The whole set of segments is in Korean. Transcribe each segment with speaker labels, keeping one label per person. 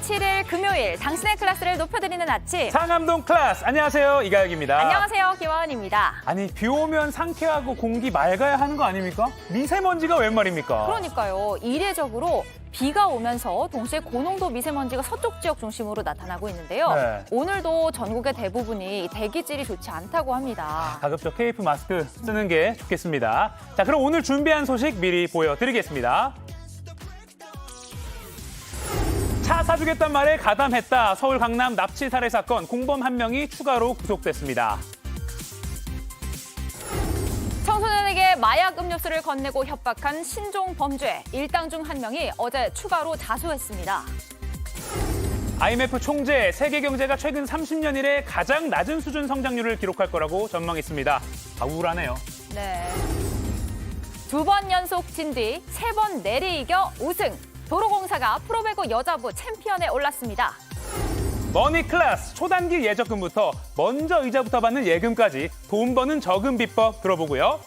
Speaker 1: 7일 금요일 당신의 클래스를 높여드리는 아침.
Speaker 2: 상암동 클래스. 안녕하세요. 이가혁입니다.
Speaker 1: 안녕하세요. 김화은입니다.
Speaker 2: 아니, 비 오면 상쾌하고 공기 맑아야 하는 거 아닙니까? 미세먼지가 웬 말입니까?
Speaker 1: 그러니까요. 이례적으로 비가 오면서 동시에 고농도 미세먼지가 서쪽 지역 중심으로 나타나고 있는데요.
Speaker 2: 네.
Speaker 1: 오늘도 전국의 대부분이 대기질이 좋지 않다고 합니다.
Speaker 2: 가급적 KF 마스크 쓰는 게 좋겠습니다. 자, 그럼 오늘 준비한 소식 미리 보여드리겠습니다. 차 사주겠단 말에 가담했다. 서울 강남 납치 살해 사건 공범 한 명이 추가로 구속됐습니다.
Speaker 1: 청소년에게 마약 음료수를 건네고 협박한 신종 범죄. 일당 중 한 명이 어제 추가로 자수했습니다.
Speaker 2: IMF 총재, 세계 경제가 최근 30년 이래 가장 낮은 수준 성장률을 기록할 거라고 전망했습니다. 우울하네요.
Speaker 1: 네. 2번 연속 진 뒤 3번 내리 이겨 우승. 도로공사가 프로배구 여자부 챔피언에 올랐습니다.
Speaker 2: 머니 클래스, 초단기 예적금부터 먼저 이자부터 받는 예금까지 돈 버는 저금 비법 들어보고요.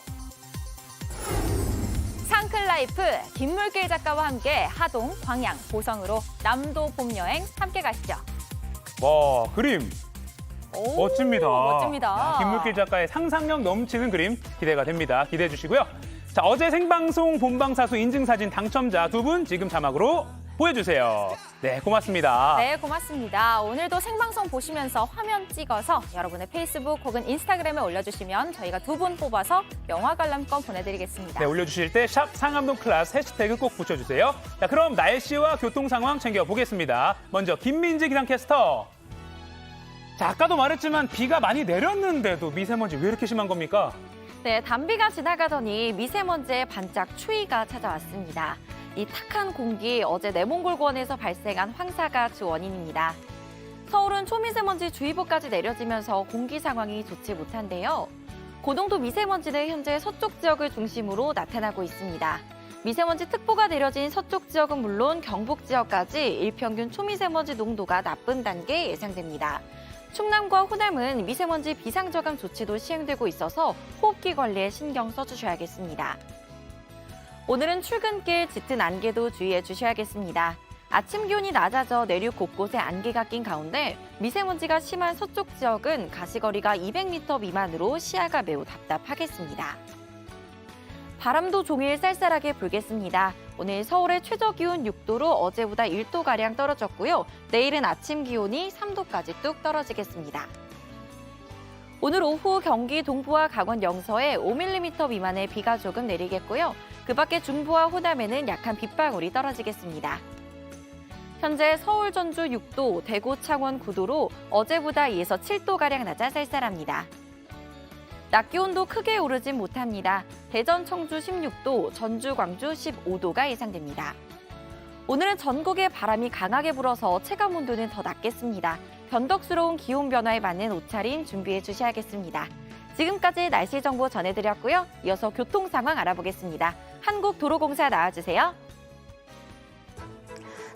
Speaker 1: 상클라이프 김물길 작가와 함께 하동, 광양, 보성으로 남도 봄 여행 함께 가시죠.
Speaker 2: 와, 그림
Speaker 1: 오,
Speaker 2: 멋집니다.
Speaker 1: 멋집니다.
Speaker 2: 야, 김물길 작가의 상상력 넘치는 그림 기대가 됩니다. 기대해 주시고요. 자, 어제 생방송 본방사수 인증사진 당첨자 2분 지금 자막으로 보여주세요. 네, 고맙습니다.
Speaker 1: 네, 고맙습니다. 오늘도 생방송 보시면서 화면 찍어서 여러분의 페이스북 혹은 인스타그램에 올려주시면 저희가 2분 뽑아서 영화 관람권 보내드리겠습니다.
Speaker 2: 네, 올려주실 때 샵 상암동 클래스 해시태그 꼭 붙여주세요. 자, 그럼 날씨와 교통 상황 챙겨보겠습니다. 먼저 김민지 기상캐스터. 자, 아까도 말했지만 비가 많이 내렸는데도 미세먼지 왜 이렇게 심한 겁니까?
Speaker 3: 네, 단비가 지나가더니 미세먼지의 반짝 추위가 찾아왔습니다. 이 탁한 공기, 어제 내몽골권에서 발생한 황사가 주 원인입니다. 서울은 초미세먼지 주의보까지 내려지면서 공기 상황이 좋지 못한데요. 고농도 미세먼지는 현재 서쪽 지역을 중심으로 나타나고 있습니다. 미세먼지 특보가 내려진 서쪽 지역은 물론 경북 지역까지 일평균 초미세먼지 농도가 나쁜 단계 예상됩니다. 충남과 호남은 미세먼지 비상저감 조치도 시행되고 있어서 호흡기 관리에 신경 써주셔야겠습니다. 오늘은 출근길 짙은 안개도 주의해 주셔야겠습니다. 아침 기온이 낮아져 내륙 곳곳에 안개가 낀 가운데 미세먼지가 심한 서쪽 지역은 가시거리가 200m 미만으로 시야가 매우 답답하겠습니다. 바람도 종일 쌀쌀하게 불겠습니다. 오늘 서울의 최저 기온 6도로 어제보다 1도가량 떨어졌고요. 내일은 아침 기온이 3도까지 뚝 떨어지겠습니다. 오늘 오후 경기 동부와 강원 영서에 5mm 미만의 비가 조금 내리겠고요. 그 밖에 중부와 호남에는 약한 빗방울이 떨어지겠습니다. 현재 서울, 전주 6도, 대구, 창원 9도로 어제보다 2에서 7도가량 낮아 쌀쌀합니다. 낮 기온도 크게 오르진 못합니다. 대전, 청주 16도, 전주, 광주 15도가 예상됩니다. 오늘은 전국에 바람이 강하게 불어서 체감 온도는 더 낮겠습니다. 변덕스러운 기온 변화에 맞는 옷차림 준비해 주셔야겠습니다. 지금까지 날씨 정보 전해드렸고요. 이어서 교통 상황 알아보겠습니다. 한국도로공사 나와주세요.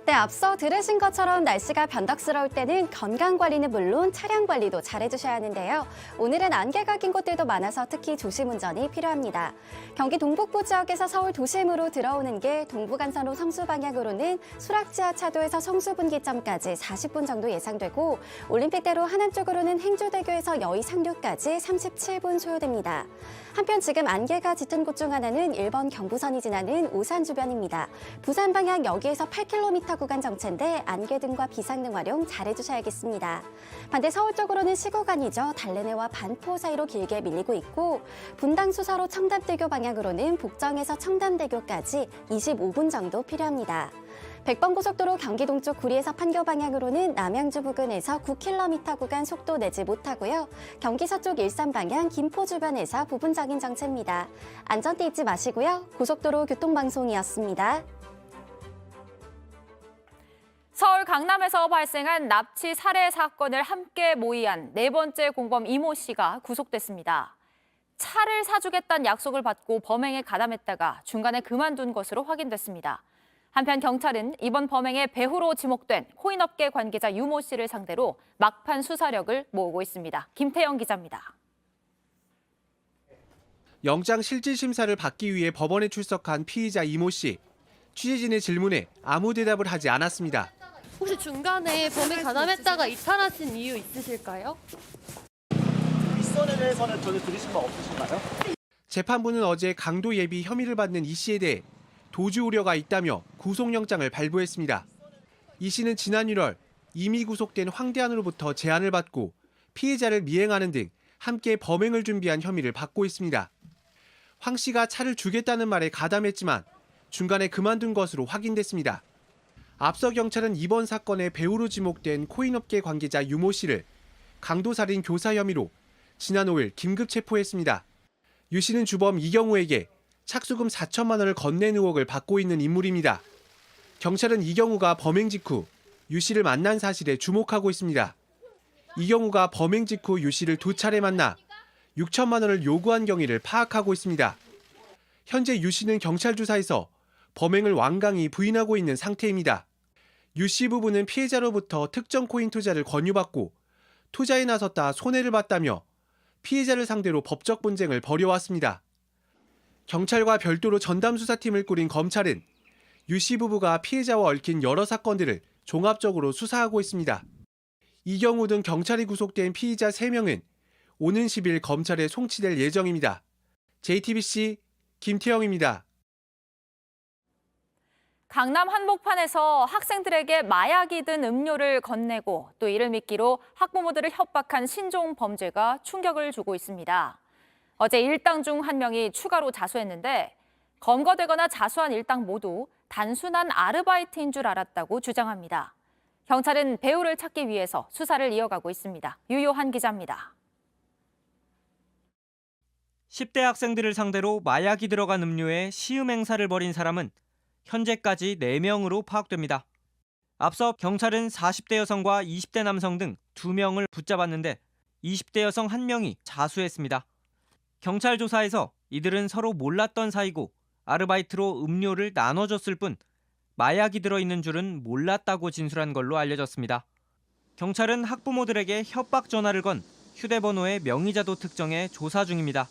Speaker 4: 네, 앞서 들으신 것처럼 날씨가 변덕스러울 때는 건강관리는 물론 차량관리도 잘해주셔야 하는데요. 오늘은 안개가 낀 곳들도 많아서 특히 조심 운전이 필요합니다. 경기 동북부 지역에서 서울 도심으로 들어오는 길 동부간선로 성수 방향으로는 수락지하차도에서 성수분기점까지 40분 정도 예상되고 올림픽대로 하남 쪽으로는 행주대교에서 여의 상류까지 37분 소요됩니다. 한편 지금 안개가 짙은 곳 중 하나는 1번 경부선이 지나는 오산 주변입니다. 부산 방향 여기에서 8km 구간 정체인데 안개등과 비상등 활용 잘해주셔야겠습니다. 반대 서울 쪽으로는 시구간이죠. 달래내와 반포 사이로 길게 밀리고 있고 분당 수서로 청담대교 방향으로는 복정에서 청담대교까지 25분 정도 필요합니다. 100번 고속도로 경기 동쪽 구리에서 판교 방향으로는 남양주 부근에서 9km 구간 속도 내지 못하고요. 경기 서쪽 일산 방향 김포 주변에서 부분적인 정체입니다. 안전띠 잊지 마시고요. 고속도로 교통방송이었습니다.
Speaker 1: 서울 강남에서 발생한 납치 살해 사건을 함께 모의한 4번째 공범 이모 씨가 구속됐습니다. 차를 사주겠다는 약속을 받고 범행에 가담했다가 중간에 그만둔 것으로 확인됐습니다. 한편 경찰은 이번 범행의 배후로 지목된 코인업계 관계자 유모 씨를 상대로 막판 수사력을 모으고 있습니다. 김태영 기자입니다.
Speaker 5: 영장 실질 심사를 받기 위해 법원에 출석한 피의자 이모 씨. 취재진의 질문에 아무 대답을 하지 않았습니다.
Speaker 6: 혹시 중간에 범행 가담했다가 이탈하신 이유 있으실까요?
Speaker 7: 윗선에 대해서는 전혀 들으신 바 없으신가요?
Speaker 5: 재판부는 어제 강도 예비 혐의를 받는 이 씨에 대해 도주 우려가 있다며 구속영장을 발부했습니다. 이 씨는 지난 1월 이미 구속된 황대한으로부터 제안을 받고 피해자를 미행하는 등 함께 범행을 준비한 혐의를 받고 있습니다. 황 씨가 차를 주겠다는 말에 가담했지만 중간에 그만둔 것으로 확인됐습니다. 앞서 경찰은 이번 사건의 배우로 지목된 코인업계 관계자 유모 씨를 강도살인 교사 혐의로 지난 5일 긴급 체포했습니다. 유 씨는 주범 이경우에게 착수금 4천만 원을 건넨 의혹을 받고 있는 인물입니다. 경찰은 이경우가 범행 직후 유 씨를 만난 사실에 주목하고 있습니다. 이경우가 범행 직후 유 씨를 2차례 만나 6천만 원을 요구한 경위를 파악하고 있습니다. 현재 유 씨는 경찰 조사에서 범행을 완강히 부인하고 있는 상태입니다. 유 씨 부부는 피해자로부터 특정 코인 투자를 권유받고 투자에 나섰다 손해를 봤다며 피해자를 상대로 법적 분쟁을 벌여왔습니다. 경찰과 별도로 전담수사팀을 꾸린 검찰은 유 씨 부부가 피해자와 얽힌 여러 사건들을 종합적으로 수사하고 있습니다. 이경우 등 경찰이 구속된 피의자 3명은 오는 10일 검찰에 송치될 예정입니다. JTBC 김태영입니다.
Speaker 1: 강남 한복판에서 학생들에게 마약이 든 음료를 건네고 또 이를 미끼로 학부모들을 협박한 신종 범죄가 충격을 주고 있습니다. 어제 일당 중 한 명이 추가로 자수했는데 검거되거나 자수한 일당 모두 단순한 아르바이트인 줄 알았다고 주장합니다. 경찰은 배우를 찾기 위해서 수사를 이어가고 있습니다. 유요한 기자입니다.
Speaker 8: 10대 학생들을 상대로 마약이 들어간 음료에 시음 행사를 벌인 사람은 현재까지 4명으로 파악됩니다. 앞서 경찰은 40대 여성과 20대 남성 등 2명을 붙잡았는데 20대 여성 1명이 자수했습니다. 경찰 조사에서 이들은 서로 몰랐던 사이고 아르바이트로 음료를 나눠줬을 뿐 마약이 들어있는 줄은 몰랐다고 진술한 걸로 알려졌습니다. 경찰은 학부모들에게 협박 전화를 건 휴대번호의 명의자도 특정해 조사 중입니다.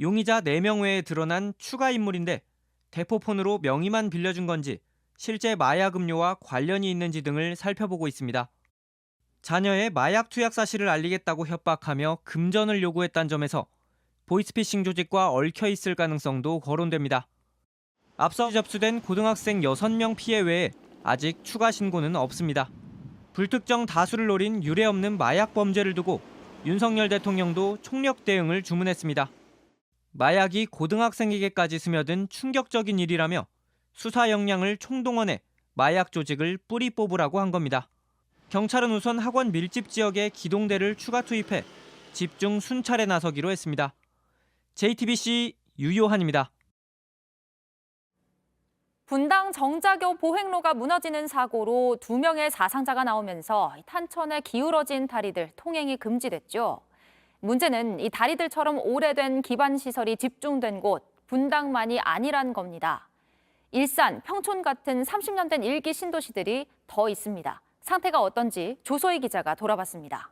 Speaker 8: 용의자 4명 외에 드러난 추가 인물인데 대포폰으로 명의만 빌려준 건지 실제 마약 음료와 관련이 있는지 등을 살펴보고 있습니다. 자녀의 마약 투약 사실을 알리겠다고 협박하며 금전을 요구했다는 점에서 보이스피싱 조직과 얽혀 있을 가능성도 거론됩니다. 앞서 접수된 고등학생 6명 피해 외에 아직 추가 신고는 없습니다. 불특정 다수를 노린 유례없는 마약 범죄를 두고 윤석열 대통령도 총력 대응을 주문했습니다. 마약이 고등학생에게까지 스며든 충격적인 일이라며 수사 역량을 총동원해 마약 조직을 뿌리 뽑으라고 한 겁니다. 경찰은 우선 학원 밀집 지역에 기동대를 추가 투입해 집중 순찰에 나서기로 했습니다. JTBC 유요한입니다.
Speaker 1: 분당 정자교 보행로가 무너지는 사고로 2명의 사상자가 나오면서 탄천에 기울어진 다리들 통행이 금지됐죠. 문제는 이 다리들처럼 오래된 기반시설이 집중된 곳 분당만이 아니란 겁니다. 일산, 평촌 같은 30년 된 일기 신도시들이 더 있습니다. 상태가 어떤지 조소희 기자가 돌아봤습니다.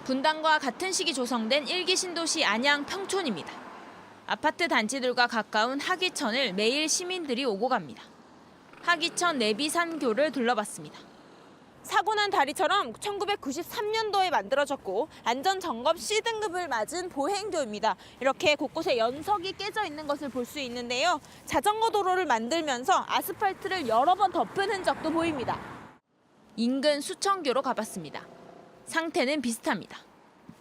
Speaker 9: 분당과 같은 시기 조성된 일기 신도시 안양 평촌입니다. 아파트 단지들과 가까운 하기천을 매일 시민들이 오고 갑니다. 하기천 내비산교를 둘러봤습니다.
Speaker 10: 사고난 다리처럼 1993년도에 만들어졌고 안전점검 C등급을 맞은 보행도입니다. 이렇게 곳곳에 연석이 깨져 있는 것을 볼 수 있는데요. 자전거 도로를 만들면서 아스팔트를 여러 번 덮은 흔적도 보입니다.
Speaker 9: 인근 수천교로 가봤습니다. 상태는 비슷합니다.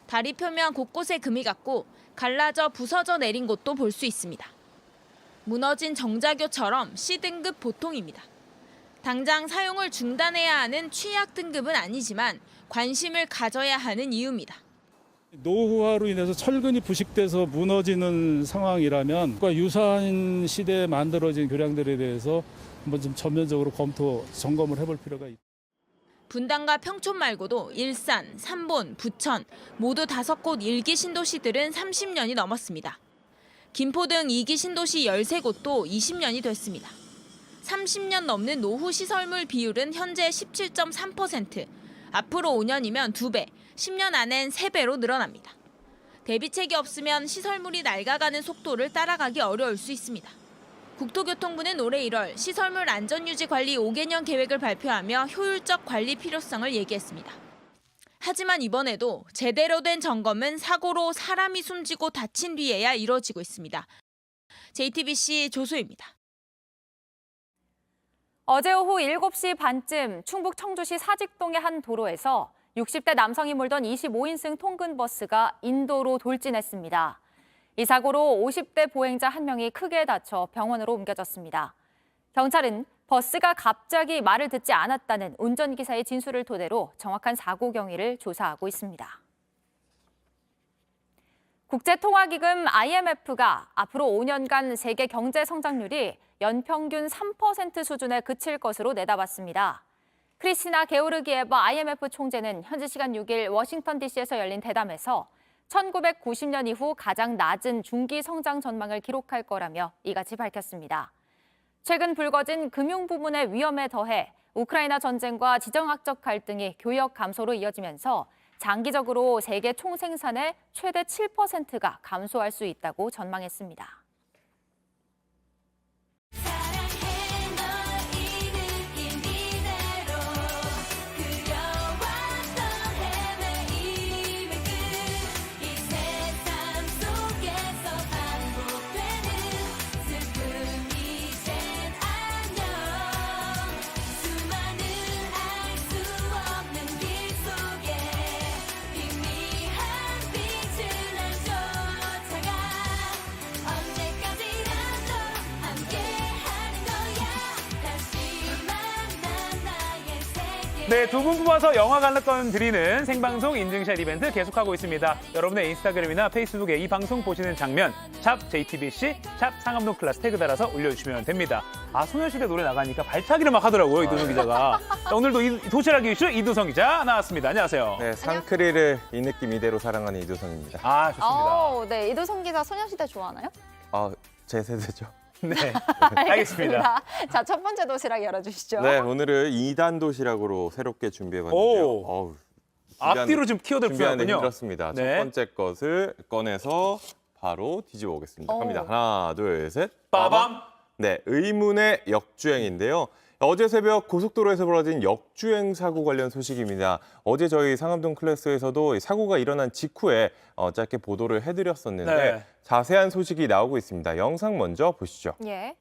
Speaker 9: 다리 표면 곳곳에 금이 갔고 갈라져 부서져 내린 곳도 볼 수 있습니다. 무너진 정자교처럼 C등급 보통입니다. 당장 사용을 중단해야 하는 취약 등급은 아니지만 관심을 가져야 하는 이유입니다.
Speaker 11: 노후화로 인해서 철근이 부식돼서 무너지는 상황이라면 그와 유사한 시대에 만들어진 교량들에 대해서 한번 좀 전면적으로 점검을 해볼 필요가 있습니다.
Speaker 9: 분당과 평촌 말고도 일산, 삼본, 부천 모두 5곳 1기 신도시들은 30년이 넘었습니다. 김포 등 2기 신도시 13곳도 20년이 됐습니다. 30년 넘는 노후 시설물 비율은 현재 17.3%, 앞으로 5년이면 2배, 10년 안엔 3배로 늘어납니다. 대비책이 없으면 시설물이 낡아가는 속도를 따라가기 어려울 수 있습니다. 국토교통부는 올해 1월 시설물 안전유지관리 5개년 계획을 발표하며 효율적 관리 필요성을 얘기했습니다. 하지만 이번에도 제대로 된 점검은 사고로 사람이 숨지고 다친 뒤에야 이뤄지고 있습니다. JTBC 조소입니다.
Speaker 1: 어제 오후 7시 반쯤 충북 청주시 사직동의 한 도로에서 60대 남성이 몰던 25인승 통근버스가 인도로 돌진했습니다. 이 사고로 50대 보행자 한 명이 크게 다쳐 병원으로 옮겨졌습니다. 경찰은 버스가 갑자기 말을 듣지 않았다는 운전기사의 진술을 토대로 정확한 사고 경위를 조사하고 있습니다. 국제통화기금 IMF가 앞으로 5년간 세계 경제 성장률이 연평균 3% 수준에 그칠 것으로 내다봤습니다. 크리스티나 게오르기에바 IMF 총재는 현지 시간 6일 워싱턴 DC에서 열린 대담에서 1990년 이후 가장 낮은 중기 성장 전망을 기록할 거라며 이같이 밝혔습니다. 최근 불거진 금융 부문의 위험에 더해 우크라이나 전쟁과 지정학적 갈등이 교역 감소로 이어지면서 장기적으로 세계 총생산의 최대 7%가 감소할 수 있다고 전망했습니다.
Speaker 2: 네, 두 분 뽑아서 영화 관람권 드리는 생방송 인증샷 이벤트 계속하고 있습니다. 여러분의 인스타그램이나 페이스북에 이 방송 보시는 장면 샵 JTBC, 샵 상암동 클라스 태그 달아서 올려주시면 됩니다. 아, 소녀시대 노래 나가니까 발차기를 막 하더라고요, 이두성 기자가. 자, 오늘도 도시락 이슈 이두성 기자 나왔습니다. 안녕하세요.
Speaker 12: 네, 상크리를 이 느낌 이대로 사랑하는 이두성입니다.
Speaker 2: 아, 좋습니다.
Speaker 3: 네, 이두성 기자 소녀시대 좋아하나요?
Speaker 12: 제 세대죠.
Speaker 2: 네, 알겠습니다.
Speaker 3: 자, 첫 번째 도시락 열어주시죠.
Speaker 12: 네, 오늘은 2단 도시락으로 새롭게 준비해봤는데요.
Speaker 2: 오. 앞뒤로 좀 키워드
Speaker 12: 준비하는데
Speaker 2: 풀었군요.
Speaker 12: 힘들었습니다.
Speaker 2: 네.
Speaker 12: 첫 번째 것을 꺼내서 바로 뒤집어 보겠습니다.
Speaker 3: 오.
Speaker 12: 갑니다. 하나, 둘, 셋.
Speaker 2: 빠밤.
Speaker 12: 네, 의문의 역주행인데요. 어제 새벽 고속도로에서 벌어진 역주행 사고 관련 소식입니다. 어제 저희 상암동 클래스에서도 사고가 일어난 직후에 짧게 보도를 해드렸었는데
Speaker 2: 네.
Speaker 12: 자세한 소식이 나오고 있습니다. 영상 먼저 보시죠.
Speaker 3: 예.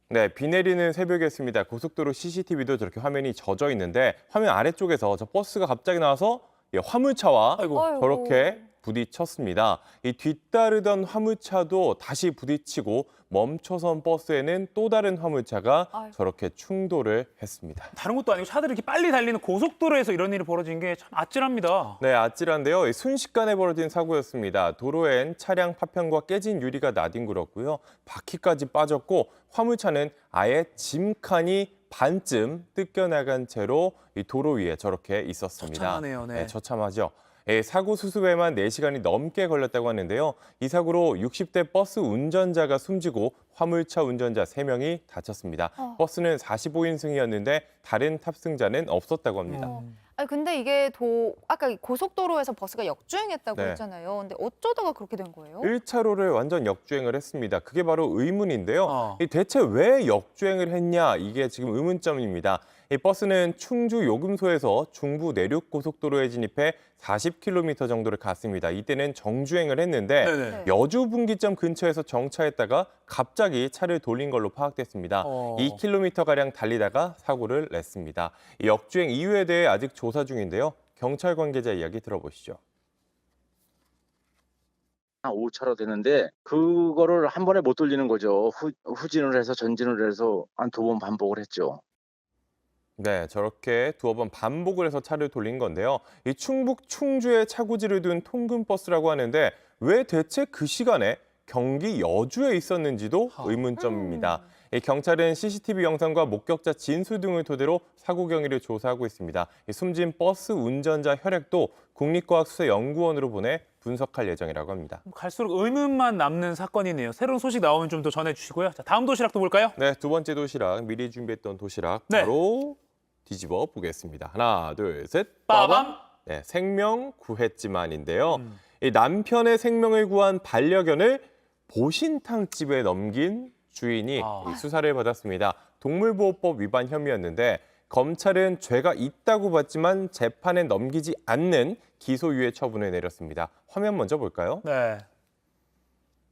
Speaker 12: 네, 비 내리는 새벽이었습니다. 고속도로 CCTV도 저렇게 화면이 젖어 있는데 화면 아래쪽에서 저 버스가 갑자기 나와서 화물차와
Speaker 2: 아이고.
Speaker 12: 저렇게 부딪혔습니다. 이 뒤따르던 화물차도 다시 부딪히고 멈춰선 버스에는 또 다른 화물차가 저렇게 충돌을 했습니다.
Speaker 2: 다른 것도 아니고 차들이 이렇게 빨리 달리는 고속도로에서 이런 일이 벌어진 게 참 아찔합니다.
Speaker 12: 네, 아찔한데요. 순식간에 벌어진 사고였습니다. 도로엔 차량 파편과 깨진 유리가 나뒹굴었고요. 바퀴까지 빠졌고 화물차는 아예 짐칸이 반쯤 뜯겨나간 채로 이 도로 위에 저렇게 있었습니다.
Speaker 2: 처참하네요. 네.
Speaker 12: 네, 처참하죠. 사고 수습에만 4시간이 넘게 걸렸다고 하는데요. 이 사고로 60대 버스 운전자가 숨지고 화물차 운전자 3명이 다쳤습니다. 버스는 45인승이었는데 다른 탑승자는 없었다고 합니다.
Speaker 3: 아니, 근데 이게 아까 고속도로에서 버스가 역주행했다고
Speaker 12: 네.
Speaker 3: 했잖아요. 근데 어쩌다가 그렇게 된 거예요?
Speaker 12: 1차로를 완전 역주행을 했습니다. 그게 바로 의문인데요.
Speaker 2: 어.
Speaker 12: 대체 왜 역주행을 했냐, 이게 지금 의문점입니다. 이 버스는 충주 요금소에서 중부 내륙 고속도로에 진입해 40km 정도를 갔습니다. 이때는 정주행을 했는데
Speaker 2: 네네.
Speaker 12: 여주 분기점 근처에서 정차했다가 갑자기 차를 돌린 걸로 파악됐습니다. 2km가량 달리다가 사고를 냈습니다. 이 역주행 이유에 대해 아직 조사 중인데요. 경찰 관계자 이야기 들어보시죠.
Speaker 13: 5차로 되는데 그거를 한 번에 못 돌리는 거죠. 후진을 해서 전진을 해서 한 2번 반복을 했죠.
Speaker 12: 네, 저렇게 두어 번 반복을 해서 차를 돌린 건데요. 이 충북 충주에 차고지를 둔 통근버스라고 하는데 왜 대체 그 시간에 경기 여주에 있었는지도 의문점입니다. 이 경찰은 CCTV 영상과 목격자 진술 등을 토대로 사고 경위를 조사하고 있습니다. 이 숨진 버스 운전자 혈액도 국립과학수사연구원으로 보내 분석할 예정이라고 합니다.
Speaker 2: 갈수록 의문만 남는 사건이네요. 새로운 소식 나오면 좀 더 전해주시고요. 자, 다음 도시락도 볼까요?
Speaker 12: 네, 두 번째 도시락, 미리 준비했던 도시락
Speaker 2: 네.
Speaker 12: 바로 뒤집어 보겠습니다. 하나, 둘, 셋.
Speaker 2: 빠밤.
Speaker 12: 네, 생명 구했지만인데요. 이 남편의 생명을 구한 반려견을 보신탕집에 넘긴 주인이 이 수사를 받았습니다. 동물보호법 위반 혐의였는데 검찰은 죄가 있다고 봤지만 재판에 넘기지 않는 기소유예 처분을 내렸습니다. 화면 먼저 볼까요?
Speaker 2: 네.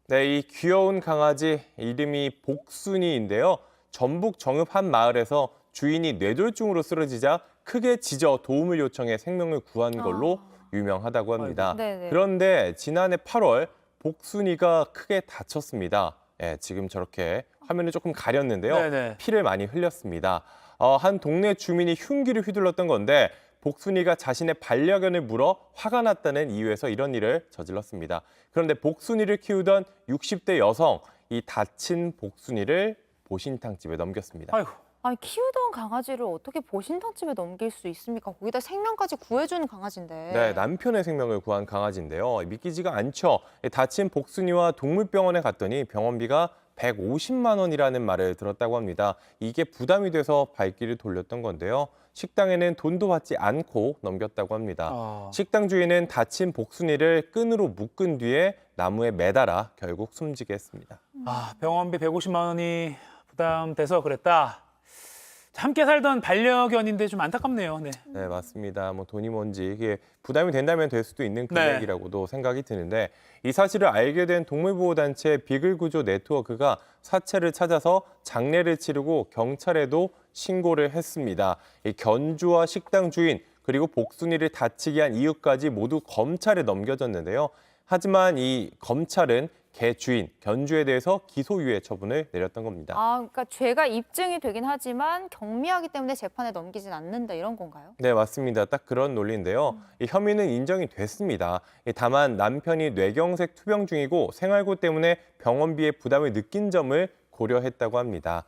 Speaker 12: 네, 이 귀여운 강아지 이름이 복순이인데요. 전북 정읍 한 마을에서 주인이 뇌졸중으로 쓰러지자 크게 짖어 도움을 요청해 생명을 구한 걸로 유명하다고 합니다.
Speaker 1: 네네.
Speaker 12: 그런데 지난해 8월 복순이가 크게 다쳤습니다. 예, 지금 저렇게 화면을 조금 가렸는데요.
Speaker 2: 네네.
Speaker 12: 피를 많이 흘렸습니다. 한 동네 주민이 흉기를 휘둘렀던 건데 복순이가 자신의 반려견을 물어 화가 났다는 이유에서 이런 일을 저질렀습니다. 그런데 복순이를 키우던 60대 여성, 이 다친 복순이를 보신탕집에 넘겼습니다.
Speaker 2: 아이고.
Speaker 1: 아니, 키우던 강아지를 어떻게 보신탕집에 넘길 수 있습니까? 거기다 생명까지 구해주는 강아지인데.
Speaker 12: 네, 남편의 생명을 구한 강아지인데요. 믿기지가 않죠. 다친 복순이와 동물병원에 갔더니 병원비가 150만 원이라는 말을 들었다고 합니다. 이게 부담이 돼서 발길을 돌렸던 건데요. 식당에는 돈도 받지 않고 넘겼다고 합니다. 식당 주인은 다친 복순이를 끈으로 묶은 뒤에 나무에 매달아 결국 숨지게 했습니다.
Speaker 2: 병원비 150만 원이 부담돼서 그랬다. 함께 살던 반려견인데 좀 안타깝네요. 네.
Speaker 12: 네, 맞습니다. 뭐 돈이 뭔지 이게 부담이 된다면 될 수도 있는 금액이라고도 생각이 드는데 이 사실을 알게 된 동물보호단체 비글구조 네트워크가 사체를 찾아서 장례를 치르고 경찰에도 신고를 했습니다. 이 견주와 식당 주인 그리고 복순이를 다치게 한 이유까지 모두 검찰에 넘겨졌는데요. 하지만 이 검찰은 개 주인, 견주에 대해서 기소유예 처분을 내렸던 겁니다.
Speaker 1: 그러니까 죄가 입증이 되긴 하지만 경미하기 때문에 재판에 넘기진 않는다 이런 건가요?
Speaker 12: 네, 맞습니다. 딱 그런 논리인데요. 이 혐의는 인정이 됐습니다. 다만 남편이 뇌경색 투병 중이고 생활고 때문에 병원비의 부담을 느낀 점을 고려했다고 합니다.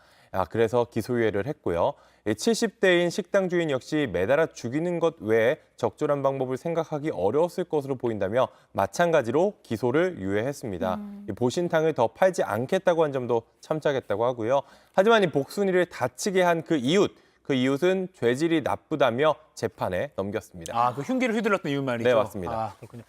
Speaker 12: 그래서 기소유예를 했고요. 70대인 식당 주인 역시 매달아 죽이는 것 외에 적절한 방법을 생각하기 어려웠을 것으로 보인다며 마찬가지로 기소를 유예했습니다. 보신탕을 더 팔지 않겠다고 한 점도 참작했다고 하고요. 하지만 이 복순이를 다치게 한 그 이웃은 죄질이 나쁘다며 재판에 넘겼습니다.
Speaker 2: 그 흉기를 휘둘렀던 이유 말이죠.
Speaker 12: 네, 맞습니다.
Speaker 2: 그렇군요.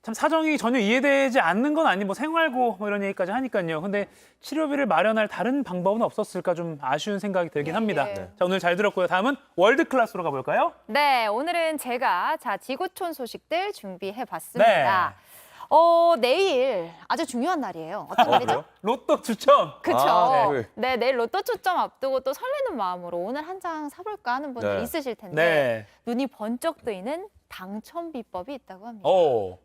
Speaker 2: 참 사정이 전혀 이해되지 않는 건 아니 뭐 생활고 뭐 이런 얘기까지 하니까요. 근데 치료비를 마련할 다른 방법은 없었을까 좀 아쉬운 생각이 들긴 합니다. 자, 오늘 잘 들었고요. 다음은 월드 클래스로 가볼까요?
Speaker 1: 네, 오늘은 제가 지구촌 소식들 준비해봤습니다. 내일 아주 중요한 날이에요. 어떤 날이죠?
Speaker 12: 그래요?
Speaker 2: 로또 추첨.
Speaker 1: 그렇죠. 네, 내일 로또 추첨 앞두고 또 설레는 마음으로 오늘 한 장 사볼까 하는 분들 있으실 텐데 눈이 번쩍 뜨이는 당첨 비법이 있다고 합니다.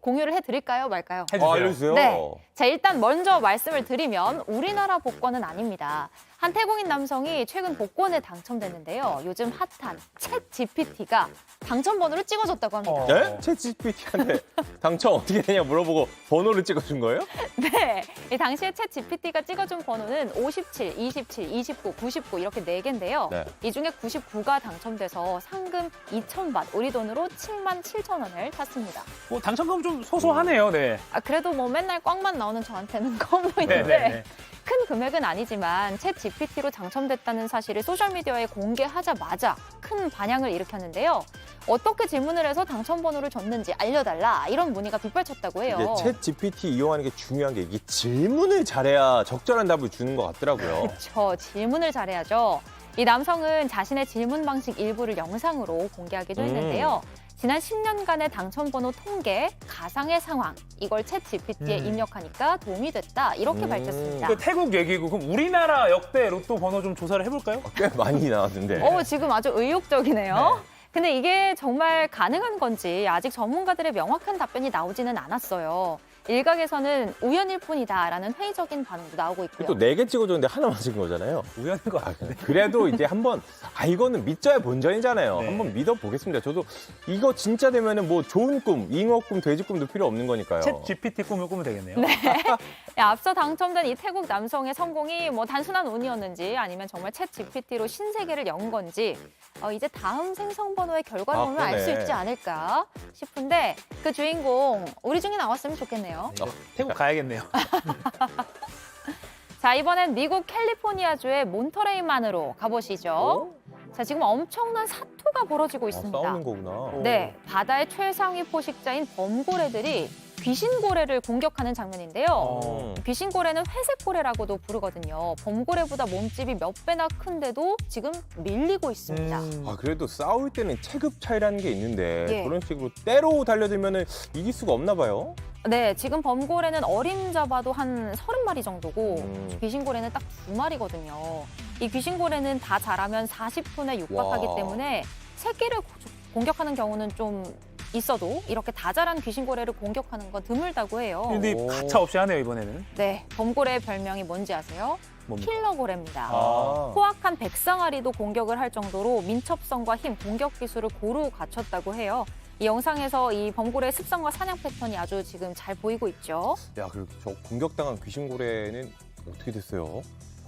Speaker 1: 공유를 해드릴까요, 말까요?
Speaker 12: 알려주세요.
Speaker 1: 네. 자, 일단 먼저 말씀을 드리면 우리나라 복권은 아닙니다. 한 태국인 남성이 최근 복권에 당첨됐는데요. 요즘 핫한 챗 GPT가 당첨번호를 찍어줬다고 합니다.
Speaker 12: 네? 챗 GPT한테 당첨 어떻게 되냐 물어보고 번호를 찍어준 거예요?
Speaker 1: 네. 이 당시에 챗 GPT가 찍어준 번호는 57, 27, 29, 99 이렇게 4개인데요. 이 중에 99가 당첨돼서 상금 2,000바, 우리 돈으로 7만 7천 원을 탔습니다.
Speaker 2: 당첨금 좀 소소하네요. 네.
Speaker 1: 그래도 뭐 맨날 꽝만 나오는 저한테는 커 보이는데 큰 금액은 아니지만 챗 GPT로 당첨됐다는 사실을 소셜미디어에 공개하자마자 큰 반향을 일으켰는데요. 어떻게 질문을 해서 당첨번호를 줬는지 알려달라 이런 문의가 빗발쳤다고 해요.
Speaker 12: 챗 GPT 이용하는 게 중요한 게 이게 질문을 잘해야 적절한 답을 주는 것 같더라고요.
Speaker 1: 그렇죠. 질문을 잘해야죠. 이 남성은 자신의 질문 방식 일부를 영상으로 공개하기도 했는데요. 지난 10년간의 당첨번호 통계, 가상의 상황, 이걸 챗 GPT에 입력하니까 도움이 됐다. 이렇게 밝혔습니다.
Speaker 2: 태국 얘기고 그럼 우리나라 역대 로또 번호 좀 조사를 해볼까요?
Speaker 12: 꽤 많이 나왔는데.
Speaker 1: 지금 아주 의욕적이네요. 근데 이게 정말 가능한 건지 아직 전문가들의 명확한 답변이 나오지는 않았어요. 일각에서는 우연일 뿐이다라는 회의적인 반응도 나오고 있고요.
Speaker 12: 또 4개 찍어줬는데 하나 맞은 거잖아요.
Speaker 2: 우연인 것 같은데.
Speaker 12: 그래도 이제 한번 이거는 믿져야 본전이잖아요. 한번 믿어보겠습니다. 저도 이거 진짜 되면은 뭐 좋은 꿈, 잉어꿈, 돼지꿈도 필요 없는 거니까요.
Speaker 2: 챗 GPT 꿈을 꾸면 되겠네요.
Speaker 1: 네. 앞서 당첨된 이 태국 남성의 성공이 뭐 단순한 운이었는지 아니면 정말 챗 GPT로 신세계를 연 건지 이제 다음 생성번호의 결과를 보면 알 수 있지 않을까 싶은데 그 주인공 우리 중에 나왔으면 좋겠네요.
Speaker 2: 태국 가야겠네요.
Speaker 1: 자, 이번엔 미국 캘리포니아주의 몬터레이만으로 가보시죠. 자, 지금 엄청난 사투가 벌어지고 있습니다.
Speaker 12: 싸우는 거구나.
Speaker 1: 네, 바다의 최상위 포식자인 범고래들이 귀신고래를 공격하는 장면인데요. 귀신고래는 회색고래라고도 부르거든요. 범고래보다 몸집이 몇 배나 큰데도 지금 밀리고 있습니다.
Speaker 12: 아, 그래도 싸울 때는 체급 차이라는 게 있는데
Speaker 1: 예.
Speaker 12: 그런 식으로 때로 달려들면 이길 수가 없나 봐요.
Speaker 1: 네, 지금 범고래는 어림잡아도 한 30마리 정도고 귀신고래는 딱 2마리거든요. 이 귀신고래는 다 자라면 40분에 육박하기
Speaker 12: 와.
Speaker 1: 때문에 새끼를 공격하는 경우는 좀 있어도 이렇게 다 자란 귀신고래를 공격하는 건 드물다고 해요.
Speaker 2: 근데 가차 없이 하네요, 이번에는.
Speaker 1: 네, 범고래의 별명이 뭔지 아세요?
Speaker 2: 뭡니까?
Speaker 1: 킬러고래입니다.
Speaker 12: 아.
Speaker 1: 포악한 백상아리도 공격을 할 정도로 민첩성과 힘, 공격 기술을 고루 갖췄다고 해요. 이 영상에서 이 범고래의 습성과 사냥 패턴이 아주 지금 잘 보이고 있죠.
Speaker 12: 야, 그리고 저 공격당한 귀신고래는 어떻게 됐어요?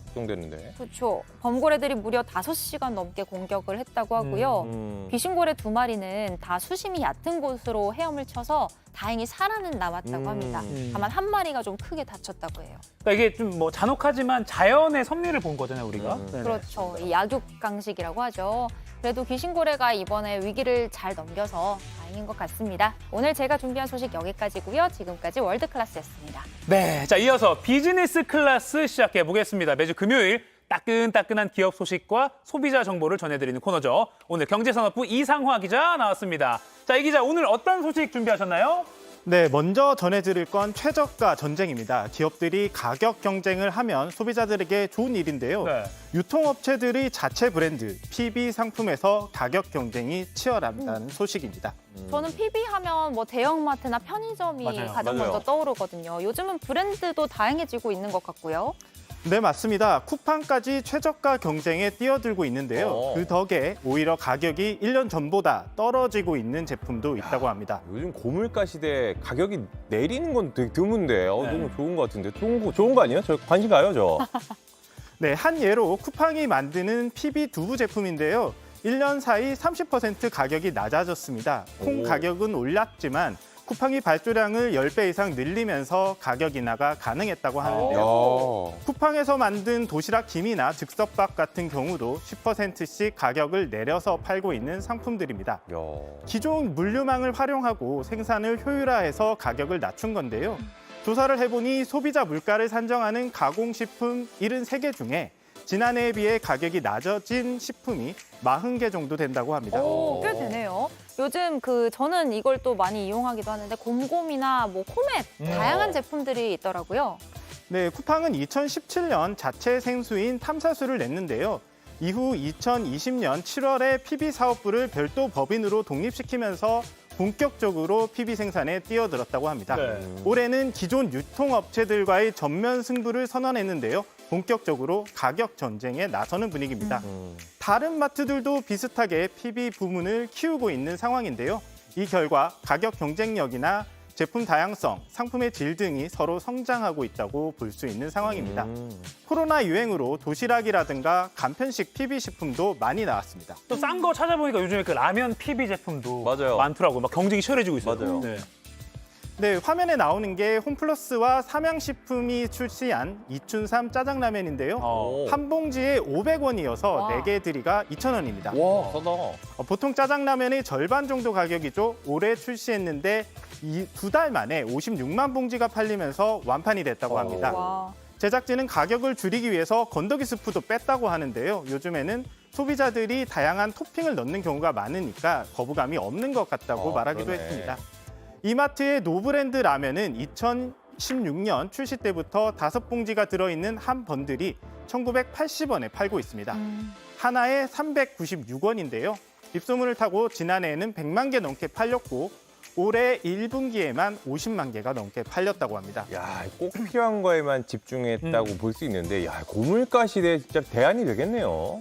Speaker 12: 걱정되는데.
Speaker 1: 그렇죠. 범고래들이 무려 5시간 넘게 공격을 했다고 하고요. 귀신고래 2마리는 다 수심이 얕은 곳으로 헤엄을 쳐서 다행히 살아는 남았다고 합니다. 다만 한 마리가 좀 크게 다쳤다고 해요.
Speaker 2: 그러니까 이게 좀 뭐 잔혹하지만 자연의 섭리를 본 거잖아요, 우리가. 네네.
Speaker 1: 그렇죠. 이 약육강식이라고 하죠. 그래도 귀신고래가 이번에 위기를 잘 넘겨서 다행인 것 같습니다. 오늘 제가 준비한 소식 여기까지고요. 지금까지 월드클래스였습니다.
Speaker 2: 네, 자 이어서 비즈니스 클래스 시작해 보겠습니다. 매주 금요일 따끈따끈한 기업 소식과 소비자 정보를 전해드리는 코너죠. 오늘 경제산업부 이상화 기자 나왔습니다. 자, 이 기자 오늘 어떤 소식 준비하셨나요?
Speaker 14: 네, 먼저 전해드릴 건 최저가 전쟁입니다. 기업들이 가격 경쟁을 하면 소비자들에게 좋은 일인데요.
Speaker 2: 네.
Speaker 14: 유통업체들이 자체 브랜드, PB 상품에서 가격 경쟁이 치열하다는 소식입니다.
Speaker 1: 저는 PB 하면 뭐 대형마트나 편의점이
Speaker 2: 맞아요.
Speaker 1: 가장
Speaker 12: 맞아요.
Speaker 1: 먼저 떠오르거든요. 요즘은 브랜드도 다양해지고 있는 것 같고요.
Speaker 14: 네, 맞습니다. 쿠팡까지 최저가 경쟁에 뛰어들고 있는데요. 그 덕에 오히려 가격이 1년 전보다 떨어지고 있는 제품도 있다고 합니다.
Speaker 12: 요즘 고물가 시대에 가격이 내리는 건 되게 드문데
Speaker 2: 네.
Speaker 12: 너무 좋은 것 같은데 좋은 거 아니에요? 저 관심 가요, 저.
Speaker 14: 네, 한 예로 쿠팡이 만드는 PB 두부 제품인데요. 1년 사이 30% 가격이 낮아졌습니다. 콩
Speaker 12: 오.
Speaker 14: 가격은 올랐지만 쿠팡이 발주량을 10배 이상 늘리면서 가격 인하가 가능했다고 하는데요.
Speaker 12: 야.
Speaker 14: 쿠팡에서 만든 도시락 김이나 즉석밥 같은 경우도 10%씩 가격을 내려서 팔고 있는 상품들입니다.
Speaker 12: 야.
Speaker 14: 기존 물류망을 활용하고 생산을 효율화해서 가격을 낮춘 건데요. 조사를 해보니 소비자 물가를 산정하는 가공식품 73개 중에 지난해에 비해 가격이 낮아진 식품이 40개 정도 된다고 합니다.
Speaker 1: 오, 꽤 되네요. 요즘 저는 이걸 또 많이 이용하기도 하는데 곰곰이나 뭐 코멧 다양한 제품들이 있더라고요.
Speaker 14: 네, 쿠팡은 2017년 자체 생수인 탐사수를 냈는데요. 이후 2020년 7월에 PB 사업부를 별도 법인으로 독립시키면서 본격적으로 PB 생산에 뛰어들었다고 합니다.
Speaker 2: 네.
Speaker 14: 올해는 기존 유통업체들과의 전면 승부를 선언했는데요. 본격적으로 가격 전쟁에 나서는 분위기입니다. 다른 마트들도 비슷하게 PB 부문을 키우고 있는 상황인데요. 이 결과 가격 경쟁력이나 제품 다양성, 상품의 질 등이 서로 성장하고 있다고 볼 수 있는 상황입니다. 코로나 유행으로 도시락이라든가 간편식 PB 식품도 많이 나왔습니다.
Speaker 2: 또 싼 거 찾아보니까 요즘에 그 라면 PB 제품도
Speaker 12: 맞아요.
Speaker 2: 많더라고요. 막 경쟁이 치열해지고 있어요.
Speaker 12: 맞아요.
Speaker 2: 네.
Speaker 14: 네, 화면에 나오는 게 홈플러스와 삼양식품이 출시한 이춘삼 짜장라면인데요.
Speaker 12: 오.
Speaker 14: 한 봉지에 500원이어서
Speaker 1: 와.
Speaker 14: 4개 드리가 2,000원입니다.
Speaker 12: 와, 싸다.
Speaker 14: 보통 짜장라면의 절반 정도 가격이죠. 올해 출시했는데 이 2달 만에 56만 봉지가 팔리면서 완판이 됐다고 합니다.
Speaker 1: 와.
Speaker 14: 제작진은 가격을 줄이기 위해서 건더기 스프도 뺐다고 하는데요. 요즘에는 소비자들이 다양한 토핑을 넣는 경우가 많으니까 거부감이 없는 것 같다고 말하기도
Speaker 12: 그러네.
Speaker 14: 했습니다. 이마트의 노브랜드 라면은 2016년 출시 때부터 5봉지가 들어있는 한 번들이 1,980원에 팔고 있습니다. 하나에 396원인데요. 입소문을 타고 지난해에는 100만 개 넘게 팔렸고 올해 1분기에만 50만 개가 넘게 팔렸다고 합니다.
Speaker 12: 야, 꼭 필요한 거에만 집중했다고 볼 수 있는데 야, 고물가 시대에 진짜 대안이 되겠네요.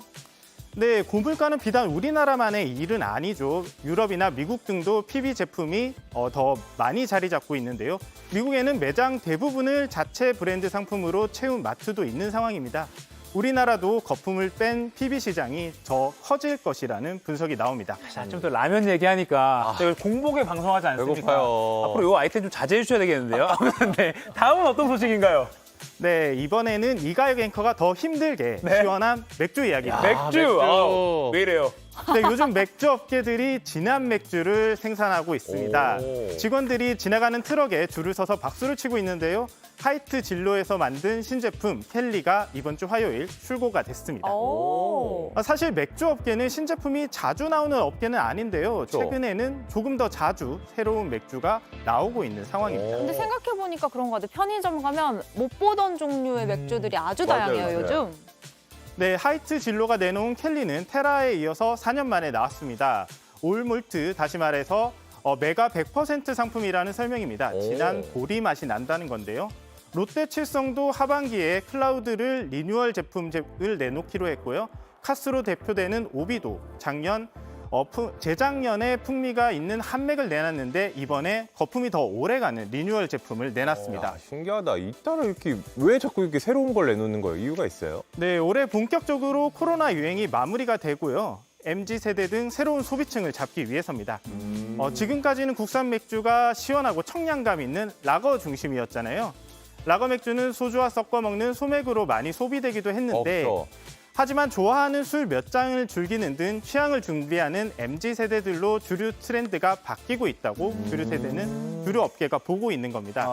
Speaker 14: 네, 고물가는 비단 우리나라만의 일은 아니죠. 유럽이나 미국 등도 PB 제품이 더 많이 자리 잡고 있는데요. 미국에는 매장 대부분을 자체 브랜드 상품으로 채운 마트도 있는 상황입니다. 우리나라도 거품을 뺀 PB 시장이 더 커질 것이라는 분석이 나옵니다.
Speaker 2: 자, 좀 더 라면 얘기하니까 저희 공복에 방송하지 않습니까?
Speaker 12: 배고파요.
Speaker 2: 앞으로 이 아이템 좀 자제해 주셔야 되겠는데요. 네, 다음은 어떤 소식인가요?
Speaker 14: 네, 이번에는 이가혁 앵커가 더 힘들게
Speaker 2: 네.
Speaker 14: 시원한 맥주 이야기입니다.
Speaker 2: 맥주. 아우, 왜 이래요?
Speaker 14: 네, 요즘 맥주 업계들이 진한 맥주를 생산하고 있습니다.
Speaker 12: 오.
Speaker 14: 직원들이 지나가는 트럭에 줄을 서서 박수를 치고 있는데요. 하이트 진로에서 만든 신제품 켈리가 이번 주 화요일 출고가 됐습니다. 사실 맥주 업계는 신제품이 자주 나오는 업계는 아닌데요. 최근에는 조금 더 자주 새로운 맥주가 나오고 있는 상황입니다.
Speaker 1: 근데 생각해보니까 그런 것 같아요. 편의점 가면 못 보던 종류의 맥주들이 아주 다양해요,
Speaker 12: 맞아요.
Speaker 1: 요즘.
Speaker 14: 네, 하이트 진로가 내놓은 켈리는 테라에 이어서 4년 만에 나왔습니다. 올몰트, 다시 말해서 메가 100% 상품이라는 설명입니다. 진한 보리 맛이 난다는 건데요. 롯데 칠성도 하반기에 클라우드를 리뉴얼 제품을 내놓기로 했고요. 카스로 대표되는 오비도 재작년에 풍미가 있는 한맥을 내놨는데 이번에 거품이 더 오래가는 리뉴얼 제품을 내놨습니다.
Speaker 12: 신기하다. 이따라 이렇게 왜 자꾸 이렇게 새로운 걸 내놓는 거예요? 이유가 있어요?
Speaker 14: 네, 올해 본격적으로 코로나 유행이 마무리가 되고요. MZ세대 등 새로운 소비층을 잡기 위해서입니다. 지금까지는 국산 맥주가 시원하고 청량감 있는 라거 중심이었잖아요. 라거 맥주는 소주와 섞어 먹는 소맥으로 많이 소비되기도 했는데 하지만 좋아하는 술 몇 잔을 즐기는 등 취향을 준비하는 MZ세대들로 주류 트렌드가 바뀌고 있다고 주류 업계가 보고 있는 겁니다.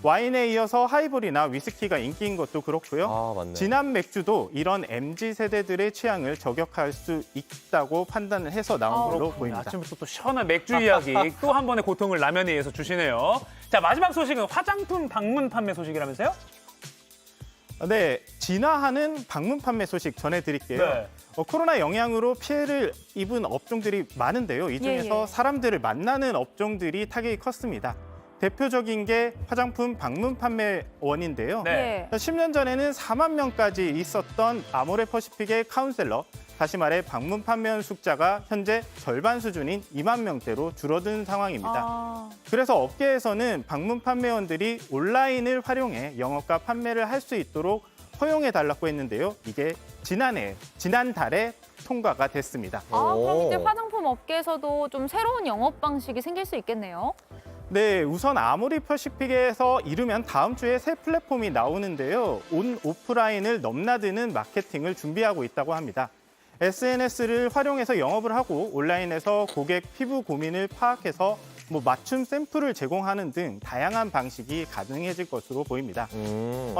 Speaker 14: 와인에 이어서 하이볼이나 위스키가 인기인 것도 그렇고요.
Speaker 12: 맞네.
Speaker 14: 진한 맥주도 이런 MZ세대들의 취향을 저격할 수 있다고 판단을 해서 나온 걸로 보입니다.
Speaker 2: 아침부터 또 시원한 맥주 이야기 또 한 번의 고통을 라면에 의해서 주시네요. 자, 마지막 소식은 화장품 방문 판매 소식이라면서요?
Speaker 14: 네, 진화하는 방문 판매 소식 전해드릴게요.
Speaker 2: 네.
Speaker 14: 코로나 영향으로 피해를 입은 업종들이 많은데요. 이 중에서 사람들을 만나는 업종들이 타격이 컸습니다. 대표적인 게 화장품 방문 판매원인데요.
Speaker 2: 네.
Speaker 14: 10년 전에는 4만 명까지 있었던 아모레퍼시픽의 카운셀러, 다시 말해 방문 판매원 숫자가 현재 절반 수준인 2만 명대로 줄어든 상황입니다. 그래서 업계에서는 방문 판매원들이 온라인을 활용해 영업과 판매를 할 수 있도록 허용해달라고 했는데요. 이게 지난달에 통과가 됐습니다.
Speaker 1: 그럼 이제 화장품 업계에서도 좀 새로운 영업 방식이 생길 수 있겠네요.
Speaker 14: 네, 우선 아모레퍼시픽에서 이르면 다음 주에 새 플랫폼이 나오는데요. 오프라인을 넘나드는 마케팅을 준비하고 있다고 합니다. SNS를 활용해서 영업을 하고 온라인에서 고객 피부 고민을 파악해서 맞춤 샘플을 제공하는 등 다양한 방식이 가능해질 것으로 보입니다.